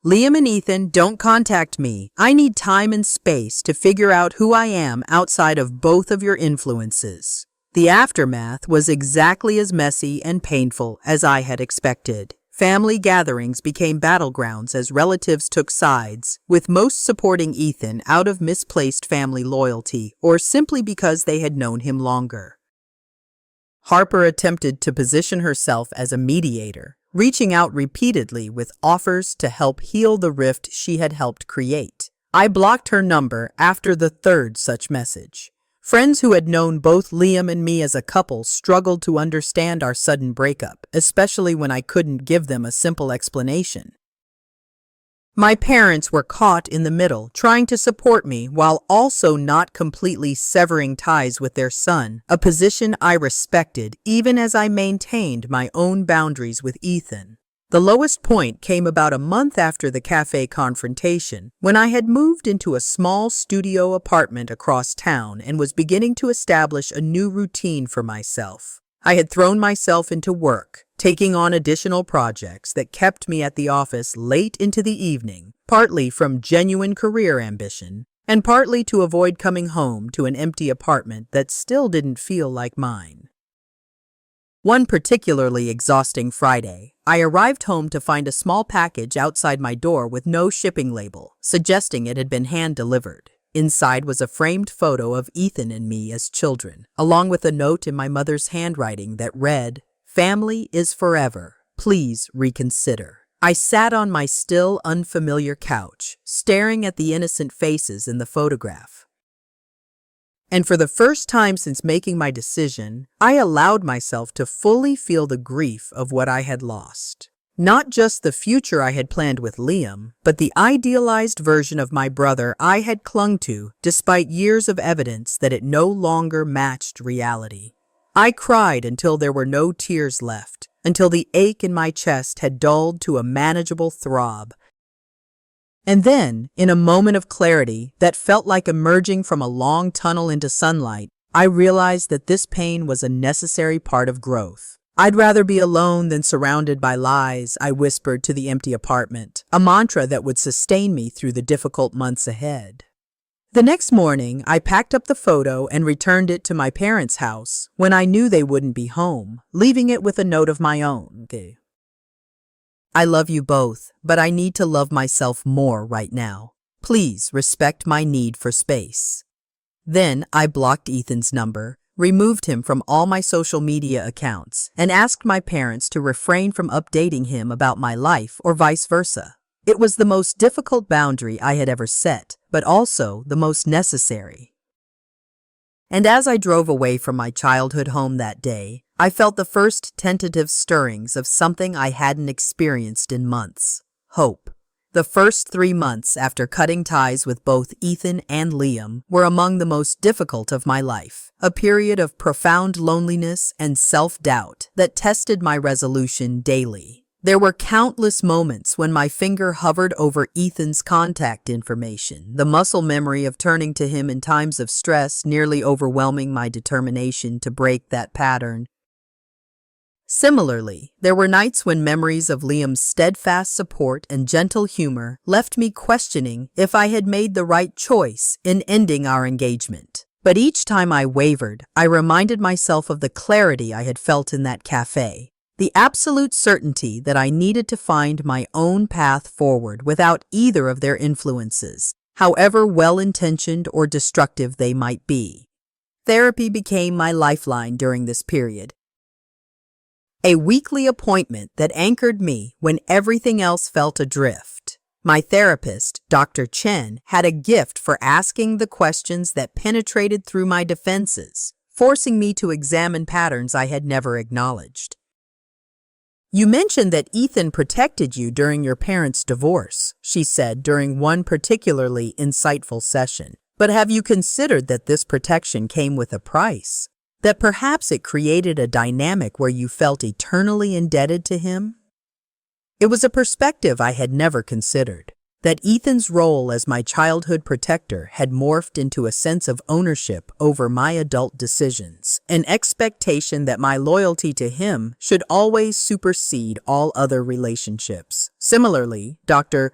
Liam and Ethan, don't contact me. I need time and space to figure out who I am outside of both of your influences. The aftermath was exactly as messy and painful as I had expected. Family gatherings became battlegrounds as relatives took sides, with most supporting Ethan out of misplaced family loyalty or simply because they had known him longer. Harper attempted to position herself as a mediator, reaching out repeatedly with offers to help heal the rift she had helped create. I blocked her number after the third such message. Friends who had known both Liam and me as a couple struggled to understand our sudden breakup, especially when I couldn't give them a simple explanation. My parents were caught in the middle, trying to support me while also not completely severing ties with their son, a position I respected even as I maintained my own boundaries with Ethan. The lowest point came about a month after the cafe confrontation, when I had moved into a small studio apartment across town and was beginning to establish a new routine for myself. I had thrown myself into work, taking on additional projects that kept me at the office late into the evening, partly from genuine career ambition, and partly to avoid coming home to an empty apartment that still didn't feel like mine. One particularly exhausting Friday, I arrived home to find a small package outside my door with no shipping label, suggesting it had been hand-delivered. Inside was a framed photo of Ethan and me as children, along with a note in my mother's handwriting that read, "Family is forever. Please reconsider." I sat on my still unfamiliar couch, staring at the innocent faces in the photograph. And for the first time since making my decision, I allowed myself to fully feel the grief of what I had lost. Not just the future I had planned with Liam, but the idealized version of my brother I had clung to despite years of evidence that it no longer matched reality. I cried until there were no tears left, until the ache in my chest had dulled to a manageable throb. And then, in a moment of clarity that felt like emerging from a long tunnel into sunlight, I realized that this pain was a necessary part of growth. I'd rather be alone than surrounded by lies, I whispered to the empty apartment, a mantra that would sustain me through the difficult months ahead. The next morning, I packed up the photo and returned it to my parents' house when I knew they wouldn't be home, leaving it with a note of my own. I love you both, but I need to love myself more right now. Please respect my need for space. Then I blocked Ethan's number, removed him from all my social media accounts, and asked my parents to refrain from updating him about my life or vice versa. It was the most difficult boundary I had ever set, but also the most necessary. And as I drove away from my childhood home that day, I felt the first tentative stirrings of something I hadn't experienced in months: hope. The first 3 months after cutting ties with both Ethan and Liam were among the most difficult of my life, a period of profound loneliness and self-doubt that tested my resolution daily. There were countless moments when my finger hovered over Ethan's contact information, the muscle memory of turning to him in times of stress nearly overwhelming my determination to break that pattern. Similarly, there were nights when memories of Liam's steadfast support and gentle humor left me questioning if I had made the right choice in ending our engagement. But each time I wavered, I reminded myself of the clarity I had felt in that cafe, the absolute certainty that I needed to find my own path forward without either of their influences, however well-intentioned or destructive they might be. Therapy became my lifeline during this period. A weekly appointment that anchored me when everything else felt adrift. My therapist, Dr. Chen, had a gift for asking the questions that penetrated through my defenses, forcing me to examine patterns I had never acknowledged. "You mentioned that Ethan protected you during your parents' divorce," she said during one particularly insightful session. But have you considered that this protection came with a price? That perhaps it created a dynamic where you felt eternally indebted to him? It was a perspective I had never considered. That Ethan's role as my childhood protector had morphed into a sense of ownership over my adult decisions, an expectation that my loyalty to him should always supersede all other relationships. Similarly, Dr.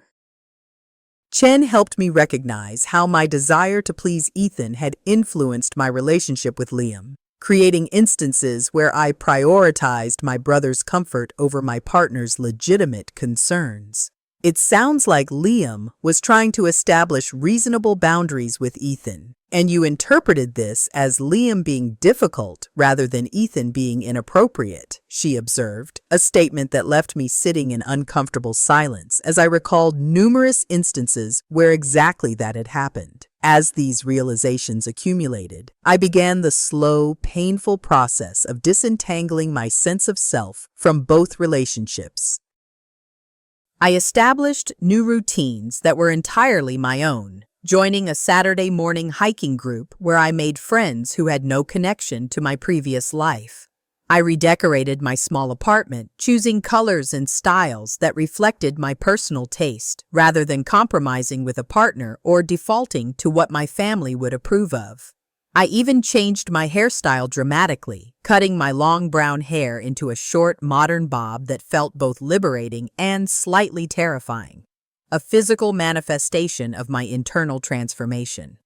Chen helped me recognize how my desire to please Ethan had influenced my relationship with Liam, creating instances where I prioritized my brother's comfort over my partner's legitimate concerns. It sounds like Liam was trying to establish reasonable boundaries with Ethan, and you interpreted this as Liam being difficult rather than Ethan being inappropriate, she observed, a statement that left me sitting in uncomfortable silence as I recalled numerous instances where exactly that had happened. As these realizations accumulated, I began the slow, painful process of disentangling my sense of self from both relationships. I established new routines that were entirely my own, joining a Saturday morning hiking group where I made friends who had no connection to my previous life. I redecorated my small apartment, choosing colors and styles that reflected my personal taste, rather than compromising with a partner or defaulting to what my family would approve of. I even changed my hairstyle dramatically, cutting my long brown hair into a short, modern bob that felt both liberating and slightly terrifying, a physical manifestation of my internal transformation.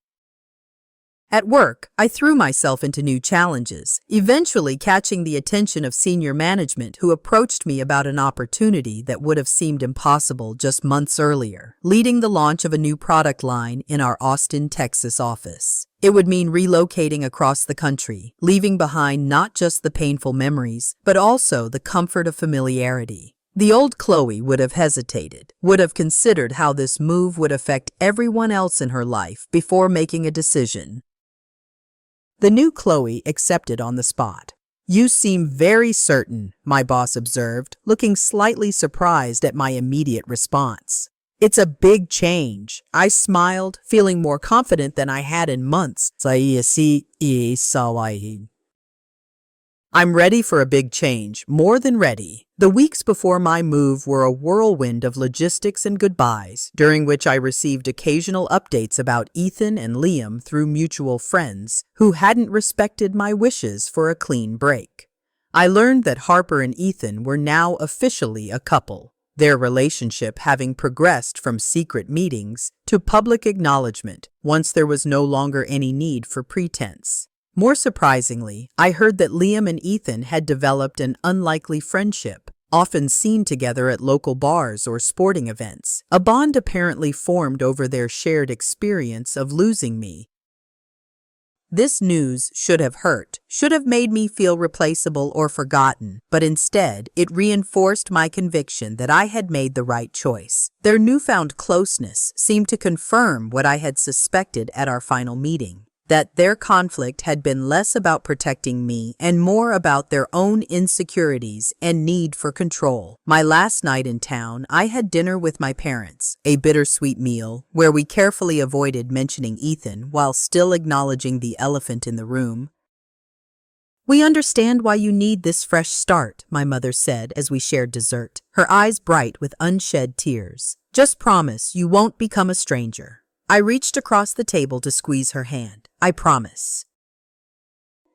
At work, I threw myself into new challenges, eventually catching the attention of senior management who approached me about an opportunity that would have seemed impossible just months earlier, leading the launch of a new product line in our Austin, Texas office. It would mean relocating across the country, leaving behind not just the painful memories, but also the comfort of familiarity. The old Chloe would have hesitated, would have considered how this move would affect everyone else in her life before making a decision. The new Chloe accepted on the spot. "You seem very certain," my boss observed, looking slightly surprised at my immediate response. "It's a big change." I smiled, feeling more confident than I had in months. I'm ready for a big change, more than ready. The weeks before my move were a whirlwind of logistics and goodbyes, during which I received occasional updates about Ethan and Liam through mutual friends who hadn't respected my wishes for a clean break. I learned that Harper and Ethan were now officially a couple, their relationship having progressed from secret meetings to public acknowledgement once there was no longer any need for pretense. More surprisingly, I heard that Liam and Ethan had developed an unlikely friendship, often seen together at local bars or sporting events, a bond apparently formed over their shared experience of losing me. This news should have hurt, should have made me feel replaceable or forgotten, but instead, it reinforced my conviction that I had made the right choice. Their newfound closeness seemed to confirm what I had suspected at our final meeting, that their conflict had been less about protecting me and more about their own insecurities and need for control. My last night in town, I had dinner with my parents, a bittersweet meal where we carefully avoided mentioning Ethan while still acknowledging the elephant in the room. "We understand why you need this fresh start," my mother said as we shared dessert, her eyes bright with unshed tears. "Just promise you won't become a stranger." I reached across the table to squeeze her hand. "I promise."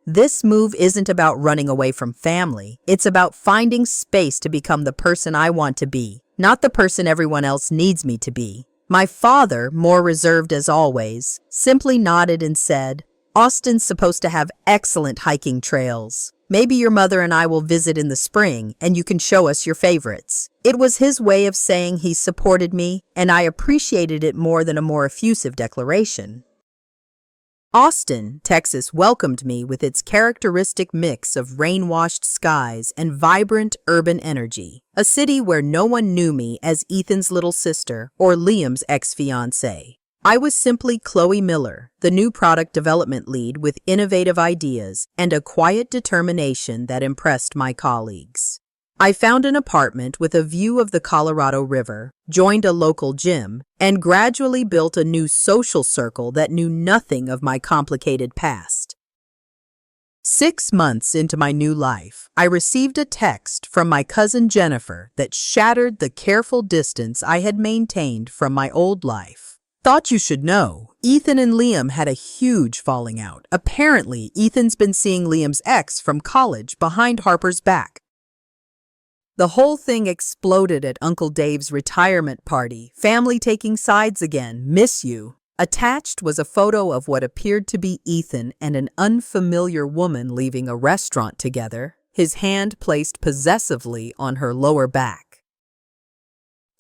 This move isn't about running away from family. It's about finding space to become the person I want to be, not the person everyone else needs me to be. My father, more reserved as always, simply nodded and said, "Austin's supposed to have excellent hiking trails. Maybe your mother and I will visit in the spring and you can show us your favorites." It was his way of saying he supported me, and I appreciated it more than a more effusive declaration. Austin, Texas welcomed me with its characteristic mix of rain-washed skies and vibrant urban energy, a city where no one knew me as Ethan's little sister or Liam's ex-fiancée. I was simply Chloe Miller, the new product development lead with innovative ideas and a quiet determination that impressed my colleagues. I found an apartment with a view of the Colorado River, joined a local gym, and gradually built a new social circle that knew nothing of my complicated past. 6 months into my new life, I received a text from my cousin Jennifer that shattered the careful distance I had maintained from my old life. Thought you should know, Ethan and Liam had a huge falling out. Apparently, Ethan's been seeing Liam's ex from college behind Harper's back. The whole thing exploded at Uncle Dave's retirement party. Family taking sides again. Miss you. Attached was a photo of what appeared to be Ethan and an unfamiliar woman leaving a restaurant together, his hand placed possessively on her lower back.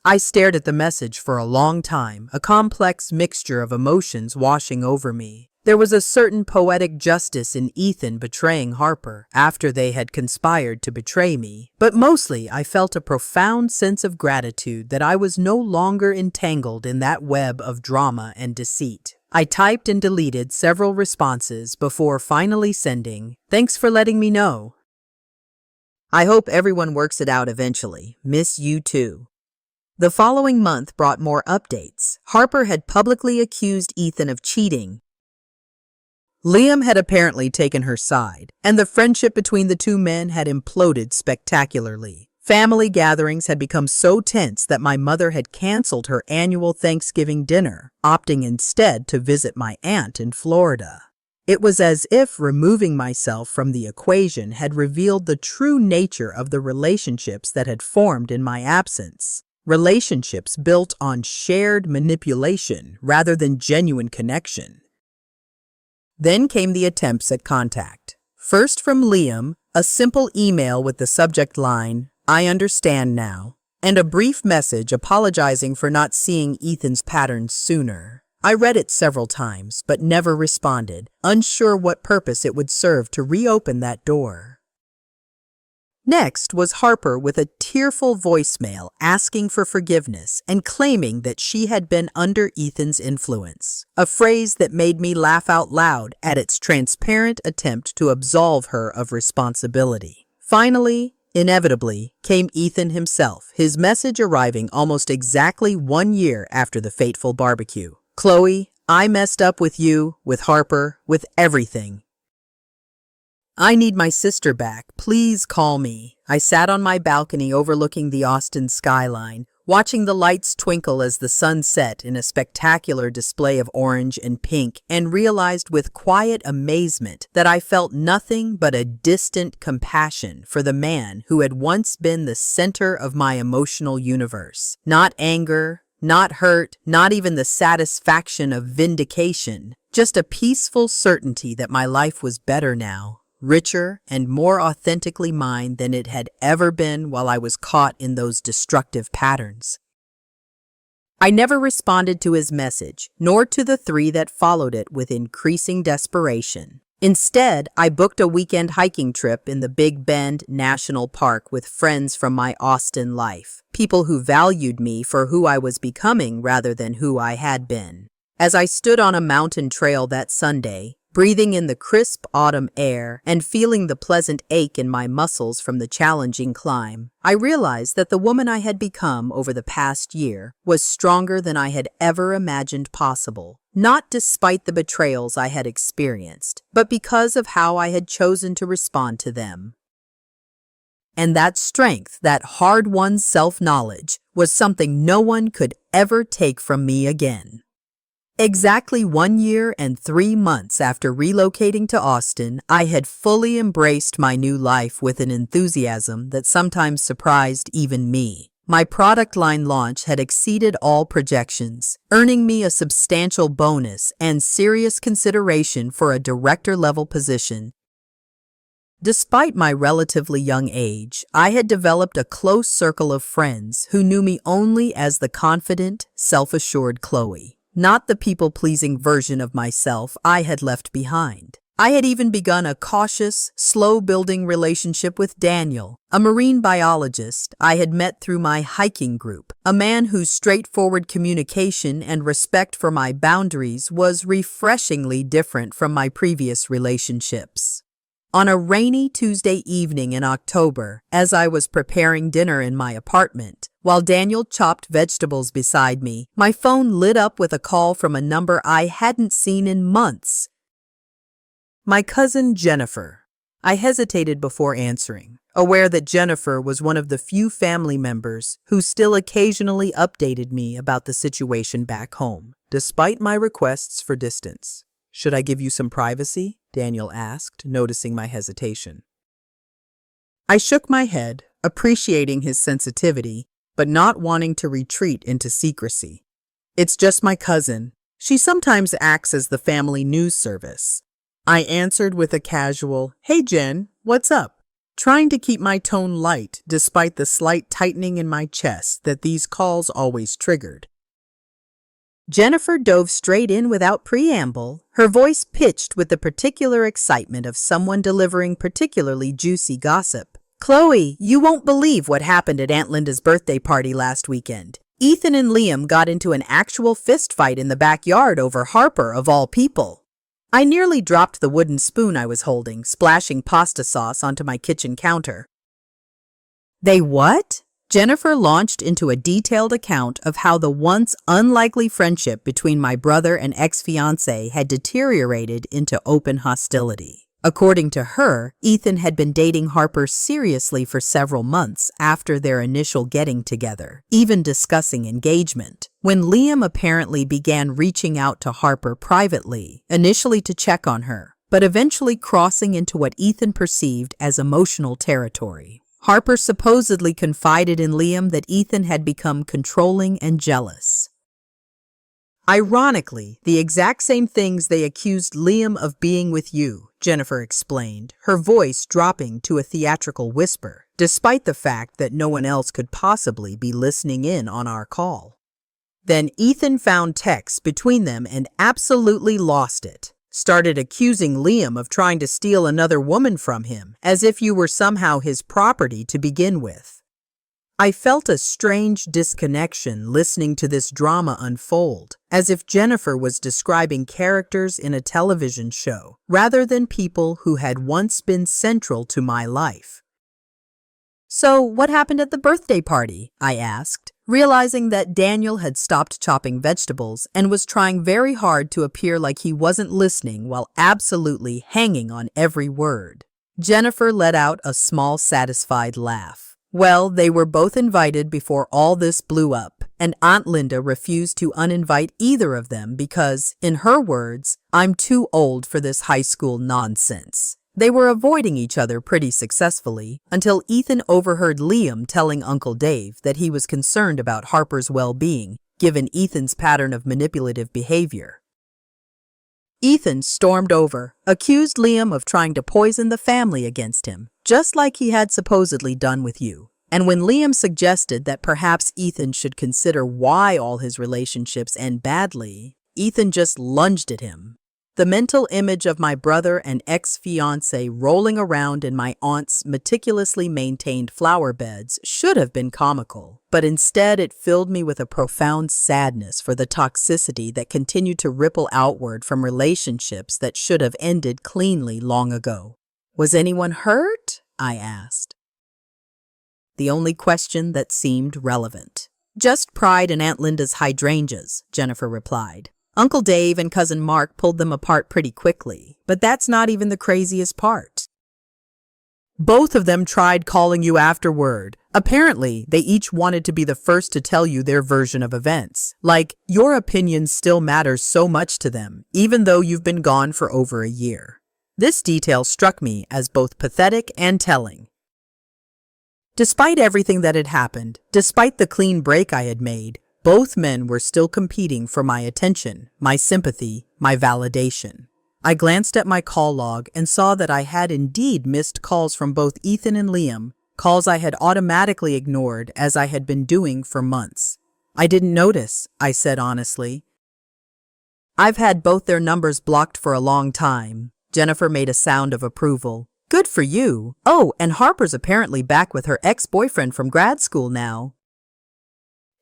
I stared at the message for a long time, a complex mixture of emotions washing over me. There was a certain poetic justice in Ethan betraying Harper after they had conspired to betray me, but mostly I felt a profound sense of gratitude that I was no longer entangled in that web of drama and deceit. I typed and deleted several responses before finally sending, "Thanks for letting me know. I hope everyone works it out eventually. Miss you too." The following month brought more updates. Harper had publicly accused Ethan of cheating. Liam had apparently taken her side, and the friendship between the two men had imploded spectacularly. Family gatherings had become so tense that my mother had canceled her annual Thanksgiving dinner, opting instead to visit my aunt in Florida. It was as if removing myself from the equation had revealed the true nature of the relationships that had formed in my absence. Relationships built on shared manipulation rather than genuine connection. Then came the attempts at contact. First from Liam, a simple email with the subject line, "I understand now," and a brief message apologizing for not seeing Ethan's patterns sooner. I read it several times, but never responded, unsure what purpose it would serve to reopen that door. Next was Harper with a tearful voicemail asking for forgiveness and claiming that she had been under Ethan's influence, a phrase that made me laugh out loud at its transparent attempt to absolve her of responsibility. Finally, inevitably, came Ethan himself, his message arriving almost exactly 1 year after the fateful barbecue. "Chloe, I messed up with you, with Harper, with everything. I need my sister back. Please call me." I sat on my balcony overlooking the Austin skyline, watching the lights twinkle as the sun set in a spectacular display of orange and pink, and realized with quiet amazement that I felt nothing but a distant compassion for the man who had once been the center of my emotional universe. Not anger, not hurt, not even the satisfaction of vindication, just a peaceful certainty that my life was better now. Richer and more authentically mine than it had ever been while I was caught in those destructive patterns. I never responded to his message, nor to the 3 that followed it with increasing desperation. Instead, I booked a weekend hiking trip in the Big Bend National Park with friends from my Austin life, people who valued me for who I was becoming rather than who I had been. As I stood on a mountain trail that Sunday, breathing in the crisp autumn air and feeling the pleasant ache in my muscles from the challenging climb, I realized that the woman I had become over the past year was stronger than I had ever imagined possible, not despite the betrayals I had experienced, but because of how I had chosen to respond to them. And that strength, that hard-won self-knowledge, was something no one could ever take from me again. Exactly 1 year and 3 months after relocating to Austin, I had fully embraced my new life with an enthusiasm that sometimes surprised even me. My product line launch had exceeded all projections, earning me a substantial bonus and serious consideration for a director-level position. Despite my relatively young age, I had developed a close circle of friends who knew me only as the confident, self-assured Chloe. Not the people-pleasing version of myself I had left behind. I had even begun a cautious, slow-building relationship with Daniel, a marine biologist I had met through my hiking group, a man whose straightforward communication and respect for my boundaries was refreshingly different from my previous relationships. On a rainy Tuesday evening in October, as I was preparing dinner in my apartment, while Daniel chopped vegetables beside me, my phone lit up with a call from a number I hadn't seen in months. My cousin Jennifer. I hesitated before answering, aware that Jennifer was one of the few family members who still occasionally updated me about the situation back home, despite my requests for distance. "Should I give you some privacy?" Daniel asked, noticing my hesitation. I shook my head, appreciating his sensitivity, but not wanting to retreat into secrecy. "It's just my cousin. She sometimes acts as the family news service." I answered with a casual, "Hey Jen, what's up?" trying to keep my tone light despite the slight tightening in my chest that these calls always triggered. Jennifer dove straight in without preamble, her voice pitched with the particular excitement of someone delivering particularly juicy gossip. "Chloe, you won't believe what happened at Aunt Linda's birthday party last weekend. Ethan and Liam got into an actual fist fight in the backyard over Harper, of all people." I nearly dropped the wooden spoon I was holding, splashing pasta sauce onto my kitchen counter. "They what?" Jennifer launched into a detailed account of how the once unlikely friendship between my brother and ex-fiancé had deteriorated into open hostility. According to her, Ethan had been dating Harper seriously for several months after their initial getting together, even discussing engagement, when Liam apparently began reaching out to Harper privately, initially to check on her, but eventually crossing into what Ethan perceived as emotional territory. Harper supposedly confided in Liam that Ethan had become controlling and jealous. "Ironically, the exact same things they accused Liam of being with you," Jennifer explained, her voice dropping to a theatrical whisper, despite the fact that no one else could possibly be listening in on our call. "Then Ethan found texts between them and absolutely lost it. Started accusing Liam of trying to steal another woman from him, as if you were somehow his property to begin with." I felt a strange disconnection listening to this drama unfold, as if Jennifer was describing characters in a television show, rather than people who had once been central to my life. "So, what happened at the birthday party?" I asked, realizing that Daniel had stopped chopping vegetables and was trying very hard to appear like he wasn't listening while absolutely hanging on every word. Jennifer let out a small, satisfied laugh. "Well, they were both invited before all this blew up, and Aunt Linda refused to uninvite either of them because, in her words, I'm too old for this high school nonsense." They were avoiding each other pretty successfully until Ethan overheard Liam telling Uncle Dave that he was concerned about Harper's well-being, given Ethan's pattern of manipulative behavior. Ethan stormed over, accused Liam of trying to poison the family against him, just like he had supposedly done with you. And when Liam suggested that perhaps Ethan should consider why all his relationships end badly, Ethan just lunged at him. The mental image of my brother and ex-fiancé rolling around in my aunt's meticulously maintained flower beds should have been comical, but instead it filled me with a profound sadness for the toxicity that continued to ripple outward from relationships that should have ended cleanly long ago. "Was anyone hurt?" I asked. The only question that seemed relevant. "Just pride in Aunt Linda's hydrangeas," Jennifer replied. "Uncle Dave and Cousin Mark pulled them apart pretty quickly, but that's not even the craziest part. Both of them tried calling you afterward. Apparently, they each wanted to be the first to tell you their version of events. Like, your opinion still matters so much to them, even though you've been gone for over a year." This detail struck me as both pathetic and telling. Despite everything that had happened, despite the clean break I had made, both men were still competing for my attention, my sympathy, my validation. I glanced at my call log and saw that I had indeed missed calls from both Ethan and Liam, calls I had automatically ignored as I had been doing for months. "I didn't notice," I said honestly. "I've had both their numbers blocked for a long time." Jennifer made a sound of approval. "Good for you. Oh, and Harper's apparently back with her ex-boyfriend from grad school now."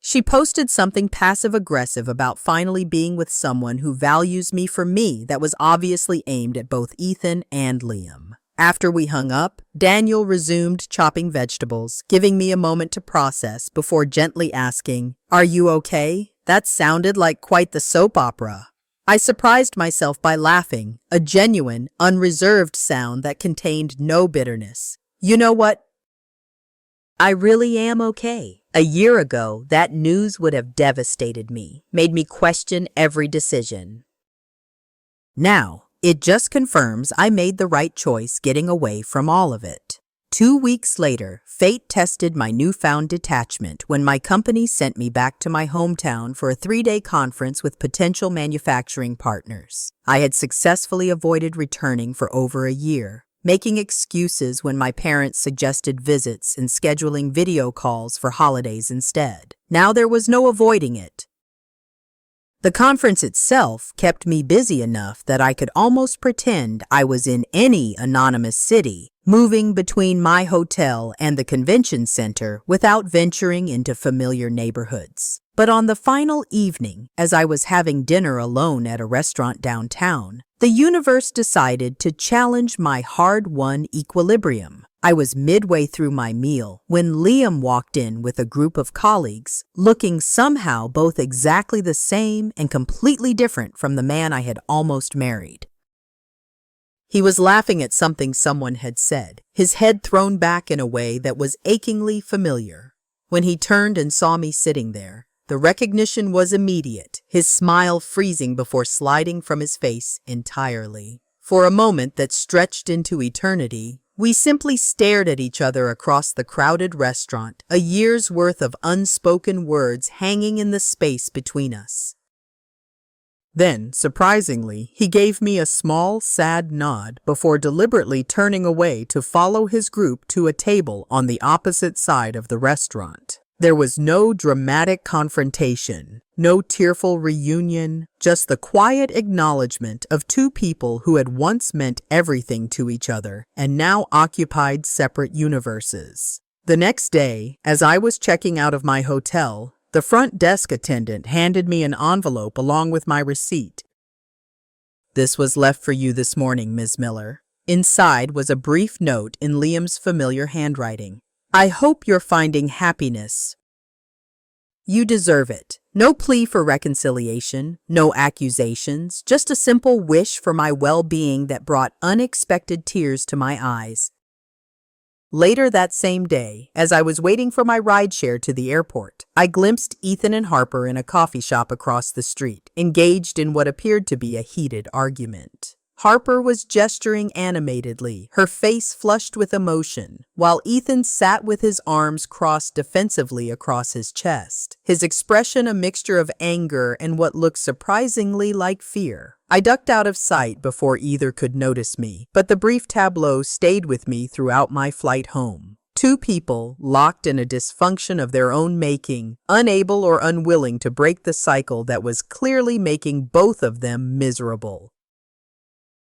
She posted something passive-aggressive about finally being with someone who values me for me that was obviously aimed at both Ethan and Liam. After we hung up, Daniel resumed chopping vegetables, giving me a moment to process before gently asking, "Are you okay? That sounded like quite the soap opera." I surprised myself by laughing, a genuine, unreserved sound that contained no bitterness. "You know what? I really am okay." A year ago, that news would have devastated me, made me question every decision. Now, it just confirms I made the right choice getting away from all of it. 2 weeks later, fate tested my newfound detachment when my company sent me back to my hometown for a 3-day conference with potential manufacturing partners. I had successfully avoided returning for over a year, making excuses when my parents suggested visits and scheduling video calls for holidays instead. Now there was no avoiding it. The conference itself kept me busy enough that I could almost pretend I was in any anonymous city, moving between my hotel and the convention center without venturing into familiar neighborhoods. But on the final evening, as I was having dinner alone at a restaurant downtown, the universe decided to challenge my hard-won equilibrium. I was midway through my meal when Liam walked in with a group of colleagues, looking somehow both exactly the same and completely different from the man I had almost married. He was laughing at something someone had said, his head thrown back in a way that was achingly familiar. When he turned and saw me sitting there, the recognition was immediate, his smile freezing before sliding from his face entirely. For a moment that stretched into eternity, we simply stared at each other across the crowded restaurant, a year's worth of unspoken words hanging in the space between us. Then, surprisingly, he gave me a small, sad nod before deliberately turning away to follow his group to a table on the opposite side of the restaurant. There was no dramatic confrontation, no tearful reunion, just the quiet acknowledgement of two people who had once meant everything to each other and now occupied separate universes. The next day, as I was checking out of my hotel, the front desk attendant handed me an envelope along with my receipt. "This was left for you this morning, Ms. Miller." Inside was a brief note in Liam's familiar handwriting. "I hope you're finding happiness. You deserve it." No plea for reconciliation, no accusations, just a simple wish for my well-being that brought unexpected tears to my eyes. Later that same day, as I was waiting for my rideshare to the airport, I glimpsed Ethan and Harper in a coffee shop across the street, engaged in what appeared to be a heated argument. Harper was gesturing animatedly, her face flushed with emotion, while Ethan sat with his arms crossed defensively across his chest, his expression a mixture of anger and what looked surprisingly like fear. I ducked out of sight before either could notice me, but the brief tableau stayed with me throughout my flight home. Two people locked in a dysfunction of their own making, unable or unwilling to break the cycle that was clearly making both of them miserable.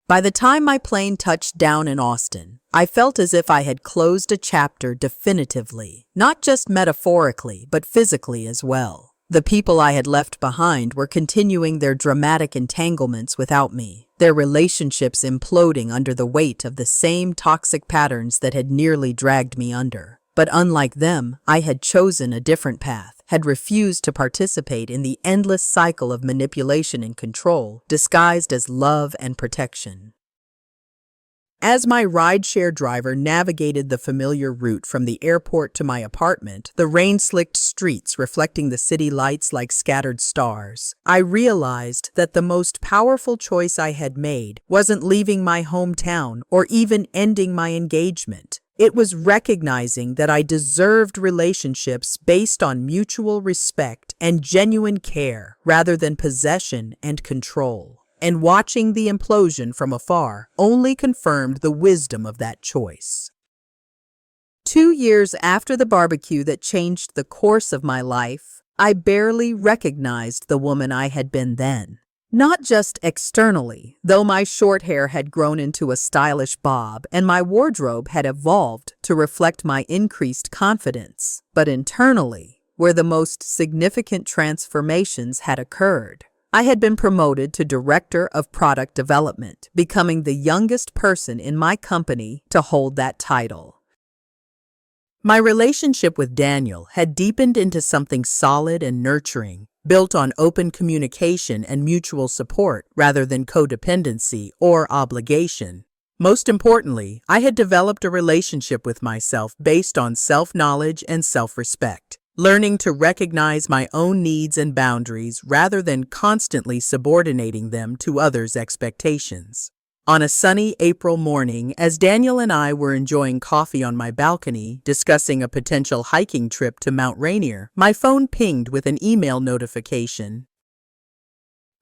By the time my plane touched down in Austin, I felt as if I had closed a chapter definitively, not just metaphorically, but physically as well. The people I had left behind were continuing their dramatic entanglements without me, their relationships imploding under the weight of the same toxic patterns that had nearly dragged me under. But unlike them, I had chosen a different path, had refused to participate in the endless cycle of manipulation and control, disguised as love and protection. As my rideshare driver navigated the familiar route from the airport to my apartment, the rain-slicked streets reflecting the city lights like scattered stars, I realized that the most powerful choice I had made wasn't leaving my hometown or even ending my engagement. It was recognizing that I deserved relationships based on mutual respect and genuine care rather than possession and control. And watching the implosion from afar only confirmed the wisdom of that choice. 2 years after the barbecue that changed the course of my life, I barely recognized the woman I had been then. Not just externally, though my short hair had grown into a stylish bob and my wardrobe had evolved to reflect my increased confidence, but internally, where the most significant transformations had occurred. I had been promoted to Director of Product Development, becoming the youngest person in my company to hold that title. My relationship with Daniel had deepened into something solid and nurturing, built on open communication and mutual support rather than codependency or obligation. Most importantly, I had developed a relationship with myself based on self-knowledge and self-respect, learning to recognize my own needs and boundaries rather than constantly subordinating them to others' expectations. On a sunny April morning, as Daniel and I were enjoying coffee on my balcony, discussing a potential hiking trip to Mount Rainier, my phone pinged with an email notification.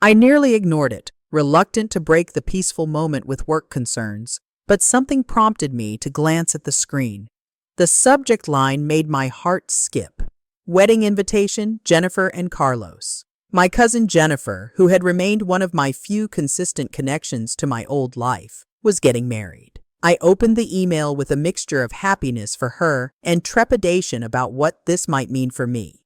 I nearly ignored it, reluctant to break the peaceful moment with work concerns, but something prompted me to glance at the screen. The subject line made my heart skip. Wedding invitation, Jennifer and Carlos. My cousin Jennifer, who had remained one of my few consistent connections to my old life, was getting married. I opened the email with a mixture of happiness for her and trepidation about what this might mean for me.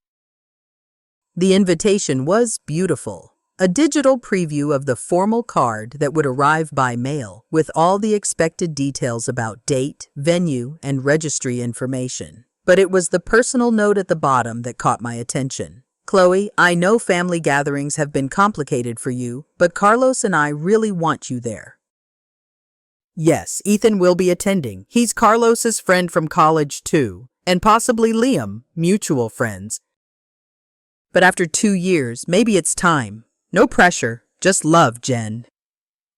The invitation was beautiful. A digital preview of the formal card that would arrive by mail, with all the expected details about date, venue, and registry information. But it was the personal note at the bottom that caught my attention. Chloe, I know family gatherings have been complicated for you, but Carlos and I really want you there. Yes, Ethan will be attending. He's Carlos's friend from college too, and possibly Liam, mutual friends. But after 2 years, maybe it's time. No pressure, just love, Jen.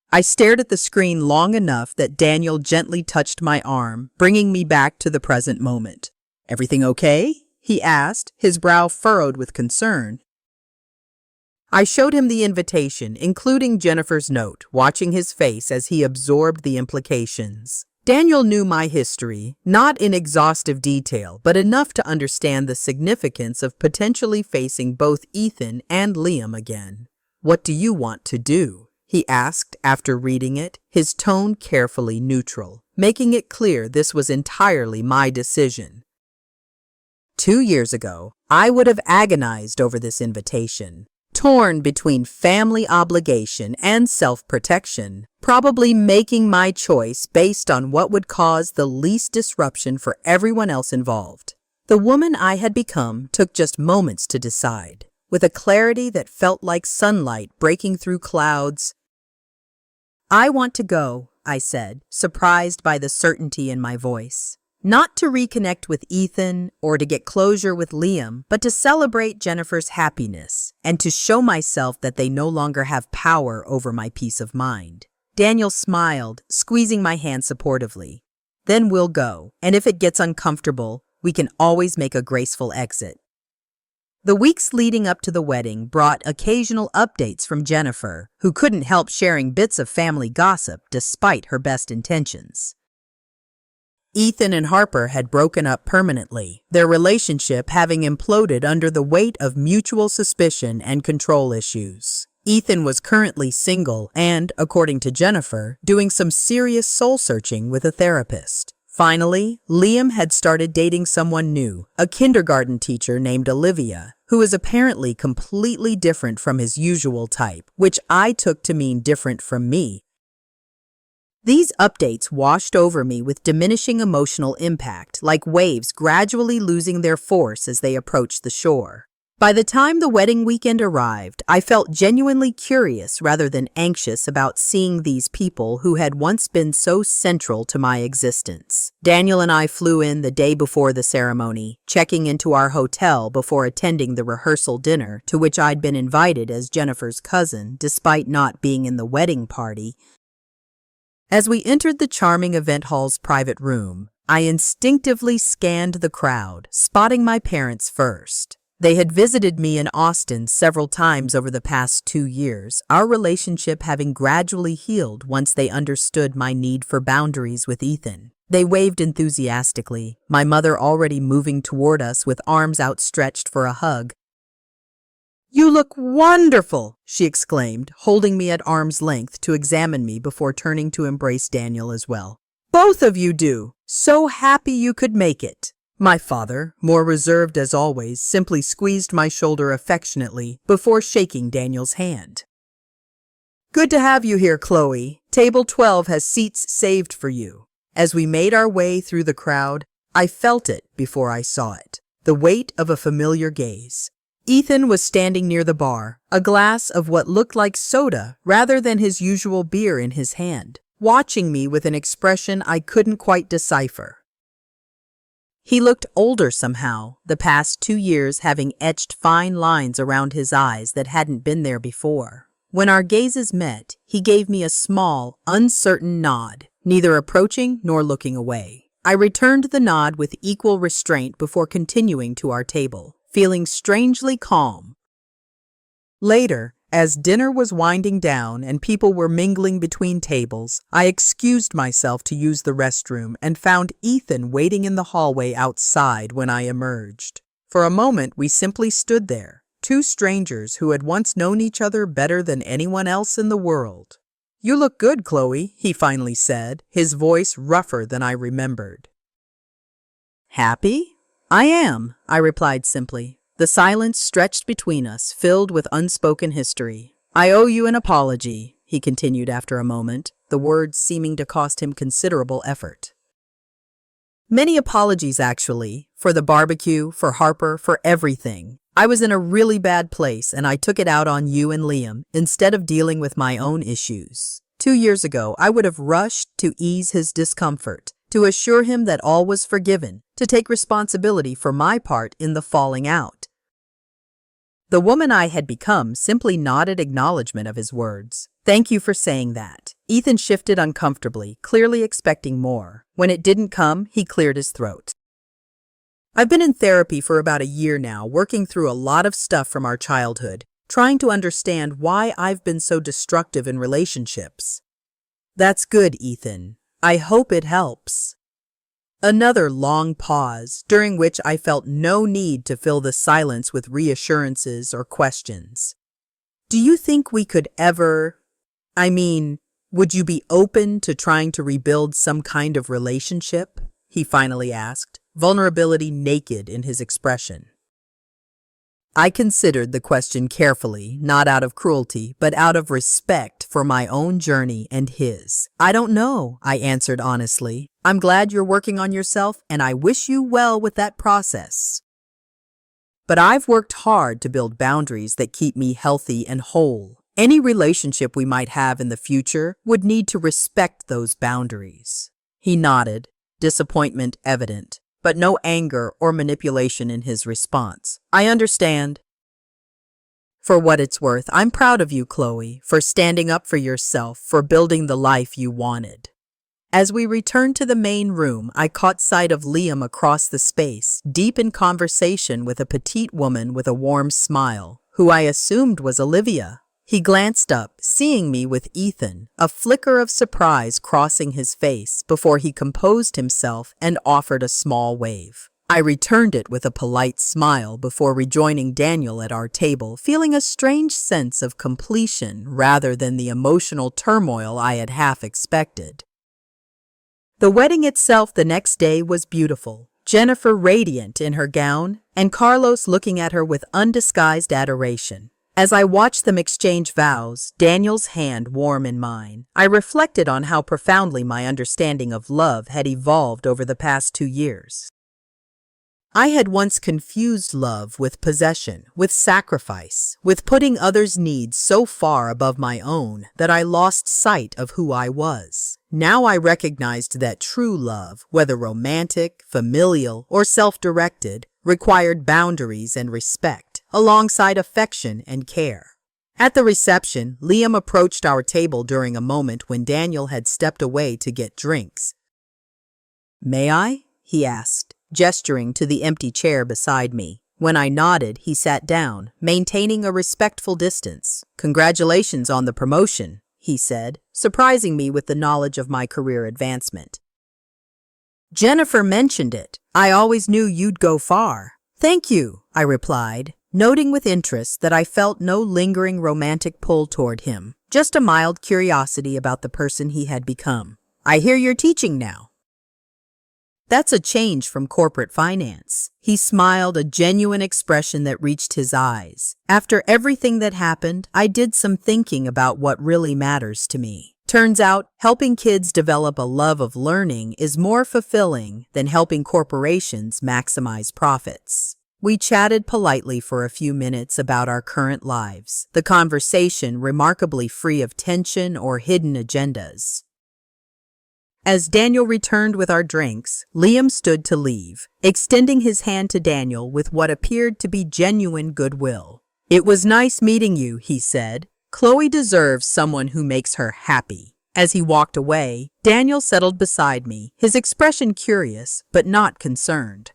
I stared at the screen long enough that Daniel gently touched my arm, bringing me back to the present moment. Everything okay? He asked, his brow furrowed with concern. I showed him the invitation, including Jennifer's note, watching his face as he absorbed the implications. Daniel knew my history, not in exhaustive detail, but enough to understand the significance of potentially facing both Ethan and Liam again. What do you want to do? He asked after reading it, his tone carefully neutral, making it clear this was entirely my decision. 2 years ago, I would have agonized over this invitation, torn between family obligation and self-protection, probably making my choice based on what would cause the least disruption for everyone else involved. The woman I had become took just moments to decide, with a clarity that felt like sunlight breaking through clouds. I want to go, I said, surprised by the certainty in my voice. Not to reconnect with Ethan or to get closure with Liam, but to celebrate Jennifer's happiness and to show myself that they no longer have power over my peace of mind. Daniel smiled, squeezing my hand supportively. Then we'll go, and if it gets uncomfortable, we can always make a graceful exit. The weeks leading up to the wedding brought occasional updates from Jennifer, who couldn't help sharing bits of family gossip despite her best intentions. Ethan and Harper had broken up permanently, their relationship having imploded under the weight of mutual suspicion and control issues. Ethan was currently single and, according to Jennifer, doing some serious soul-searching with a therapist. Finally, Liam had started dating someone new, a kindergarten teacher named Olivia, who is apparently completely different from his usual type, which I took to mean different from me. These updates washed over me with diminishing emotional impact, like waves gradually losing their force as they approached the shore. By the time the wedding weekend arrived, I felt genuinely curious rather than anxious about seeing these people who had once been so central to my existence. Daniel and I flew in the day before the ceremony, checking into our hotel before attending the rehearsal dinner to which I'd been invited as Jennifer's cousin, despite not being in the wedding party. As we entered the charming event hall's private room, I instinctively scanned the crowd, spotting my parents first. They had visited me in Austin several times over the past 2 years, our relationship having gradually healed once they understood my need for boundaries with Ethan. They waved enthusiastically, my mother already moving toward us with arms outstretched for a hug. "You look wonderful," she exclaimed, holding me at arm's length to examine me before turning to embrace Daniel as well. "Both of you do. So happy you could make it." My father, more reserved as always, simply squeezed my shoulder affectionately before shaking Daniel's hand. Good to have you here, Chloe. Table 12 has seats saved for you. As we made our way through the crowd, I felt it before I saw it, the weight of a familiar gaze. Ethan was standing near the bar, a glass of what looked like soda rather than his usual beer in his hand, watching me with an expression I couldn't quite decipher. He looked older somehow, the past 2 years having etched fine lines around his eyes that hadn't been there before. When our gazes met, he gave me a small, uncertain nod, neither approaching nor looking away. I returned the nod with equal restraint before continuing to our table, feeling strangely calm. Later, as dinner was winding down and people were mingling between tables, I excused myself to use the restroom and found Ethan waiting in the hallway outside when I emerged. For a moment, we simply stood there, two strangers who had once known each other better than anyone else in the world. "You look good, Chloe," he finally said, his voice rougher than I remembered. "Happy? I am," I replied simply. The silence stretched between us, filled with unspoken history. "I owe you an apology," he continued after a moment, the words seeming to cost him considerable effort. "Many apologies, actually, for the barbecue, for Harper, for everything. I was in a really bad place, and I took it out on you and Liam instead of dealing with my own issues. 2 years ago, I would have rushed to ease his discomfort, to assure him that all was forgiven, to take responsibility for my part in the falling out." The woman I had become simply nodded acknowledgement of his words. "Thank you for saying that." Ethan shifted uncomfortably, clearly expecting more. When it didn't come, he cleared his throat. "I've been in therapy for about a year now, working through a lot of stuff from our childhood, trying to understand why I've been so destructive in relationships." "That's good, Ethan. I hope it helps." Another long pause, during which I felt no need to fill the silence with reassurances or questions. "Do you think we could ever... would you be open to trying to rebuild some kind of relationship?" he finally asked, vulnerability naked in his expression. I considered the question carefully, not out of cruelty, but out of respect for my own journey and his. "I don't know," I answered honestly. "I'm glad you're working on yourself, and I wish you well with that process. But I've worked hard to build boundaries that keep me healthy and whole. Any relationship we might have in the future would need to respect those boundaries." He nodded, disappointment evident, but no anger or manipulation in his response. "I understand." "For what it's worth, I'm proud of you, Chloe, for standing up for yourself, for building the life you wanted." As we returned to the main room, I caught sight of Liam across the space, deep in conversation with a petite woman with a warm smile, who I assumed was Olivia. He glanced up, seeing me with Ethan, a flicker of surprise crossing his face before he composed himself and offered a small wave. I returned it with a polite smile before rejoining Daniel at our table, feeling a strange sense of completion rather than the emotional turmoil I had half expected. The wedding itself the next day was beautiful, Jennifer radiant in her gown, and Carlos looking at her with undisguised adoration. As I watched them exchange vows, Daniel's hand warm in mine, I reflected on how profoundly my understanding of love had evolved over the past 2 years. I had once confused love with possession, with sacrifice, with putting others' needs so far above my own that I lost sight of who I was. Now I recognized that true love, whether romantic, familial, or self-directed, required boundaries and respect, alongside affection and care. At the reception, Liam approached our table during a moment when Daniel had stepped away to get drinks. "May I?" he asked, gesturing to the empty chair beside me. When I nodded, he sat down, maintaining a respectful distance. "Congratulations on the promotion," he said, surprising me with the knowledge of my career advancement. "Jennifer mentioned it. I always knew you'd go far." "Thank you," I replied, noting with interest that I felt no lingering romantic pull toward him, just a mild curiosity about the person he had become. "I hear you're teaching now." That's a change from corporate finance. He smiled, a genuine expression that reached his eyes. After everything that happened, I did some thinking about what really matters to me. Turns out, helping kids develop a love of learning is more fulfilling than helping corporations maximize profits. We chatted politely for a few minutes about our current lives, the conversation remarkably free of tension or hidden agendas. As Daniel returned with our drinks, Liam stood to leave, extending his hand to Daniel with what appeared to be genuine goodwill. "It was nice meeting you," he said. "Chloe deserves someone who makes her happy." As he walked away, Daniel settled beside me, his expression curious but not concerned.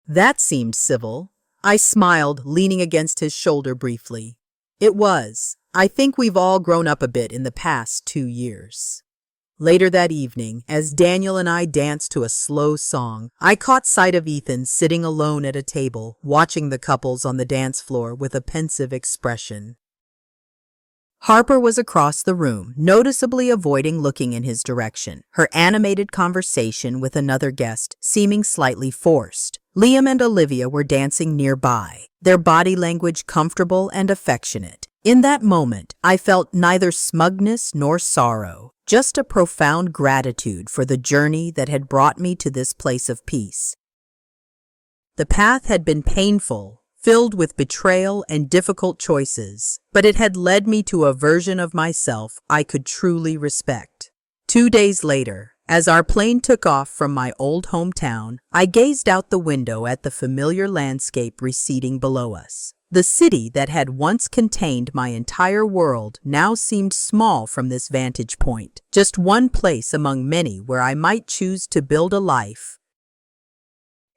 That seemed civil. I smiled, leaning against his shoulder briefly. It was. I think we've all grown up a bit in the past 2 years. Later that evening, as Daniel and I danced to a slow song, I caught sight of Ethan sitting alone at a table, watching the couples on the dance floor with a pensive expression. Harper was across the room, noticeably avoiding looking in his direction, her animated conversation with another guest seeming slightly forced. Liam and Olivia were dancing nearby, their body language comfortable and affectionate. In that moment, I felt neither smugness nor sorrow, just a profound gratitude for the journey that had brought me to this place of peace. The path had been painful, filled with betrayal and difficult choices, but it had led me to a version of myself I could truly respect. 2 days later, as our plane took off from my old hometown, I gazed out the window at the familiar landscape receding below us. The city that had once contained my entire world now seemed small from this vantage point, just one place among many where I might choose to build a life.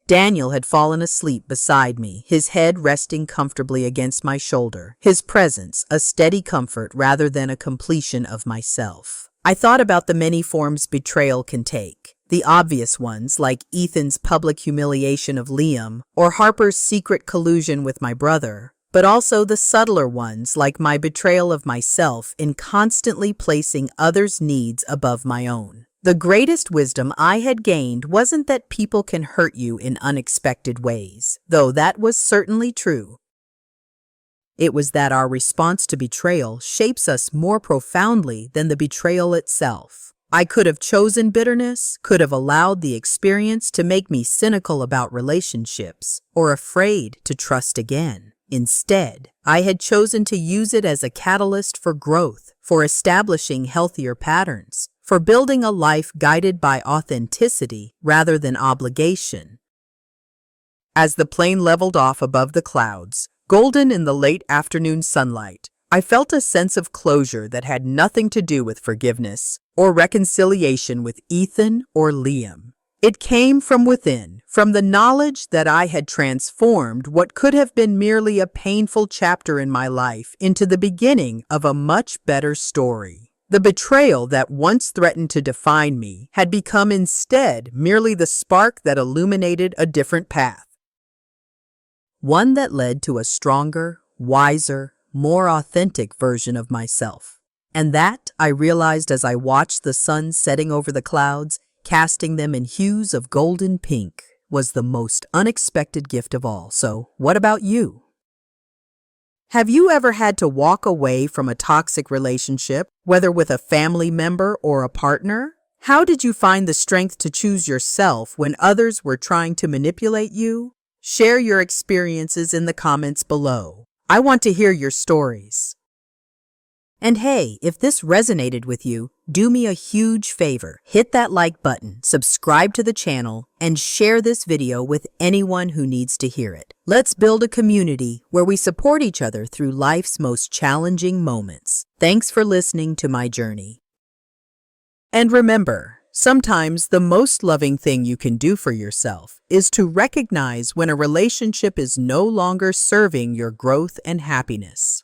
Daniel had fallen asleep beside me, his head resting comfortably against my shoulder, his presence a steady comfort rather than a completion of myself. I thought about the many forms betrayal can take. The obvious ones, like Ethan's public humiliation of Liam or Harper's secret collusion with my brother, but also the subtler ones, like my betrayal of myself in constantly placing others' needs above my own. The greatest wisdom I had gained wasn't that people can hurt you in unexpected ways, though that was certainly true. It was that our response to betrayal shapes us more profoundly than the betrayal itself. I could have chosen bitterness, could have allowed the experience to make me cynical about relationships, or afraid to trust again. Instead, I had chosen to use it as a catalyst for growth, for establishing healthier patterns, for building a life guided by authenticity rather than obligation. As the plane leveled off above the clouds, golden in the late afternoon sunlight, I felt a sense of closure that had nothing to do with forgiveness or reconciliation with Ethan or Liam. It came from within, from the knowledge that I had transformed what could have been merely a painful chapter in my life into the beginning of a much better story. The betrayal that once threatened to define me had become instead merely the spark that illuminated a different path. One that led to a stronger, wiser, more authentic version of myself. And that, I realized as I watched the sun setting over the clouds, casting them in hues of golden pink, was the most unexpected gift of all. So, what about you? Have you ever had to walk away from a toxic relationship, whether with a family member or a partner? How did you find the strength to choose yourself when others were trying to manipulate you? Share your experiences in the comments below. I want to hear your stories. And hey, if this resonated with you, do me a huge favor. Hit that like button, subscribe to the channel, and share this video with anyone who needs to hear it. Let's build a community where we support each other through life's most challenging moments. Thanks for listening to my journey. And remember, sometimes the most loving thing you can do for yourself is to recognize when a relationship is no longer serving your growth and happiness.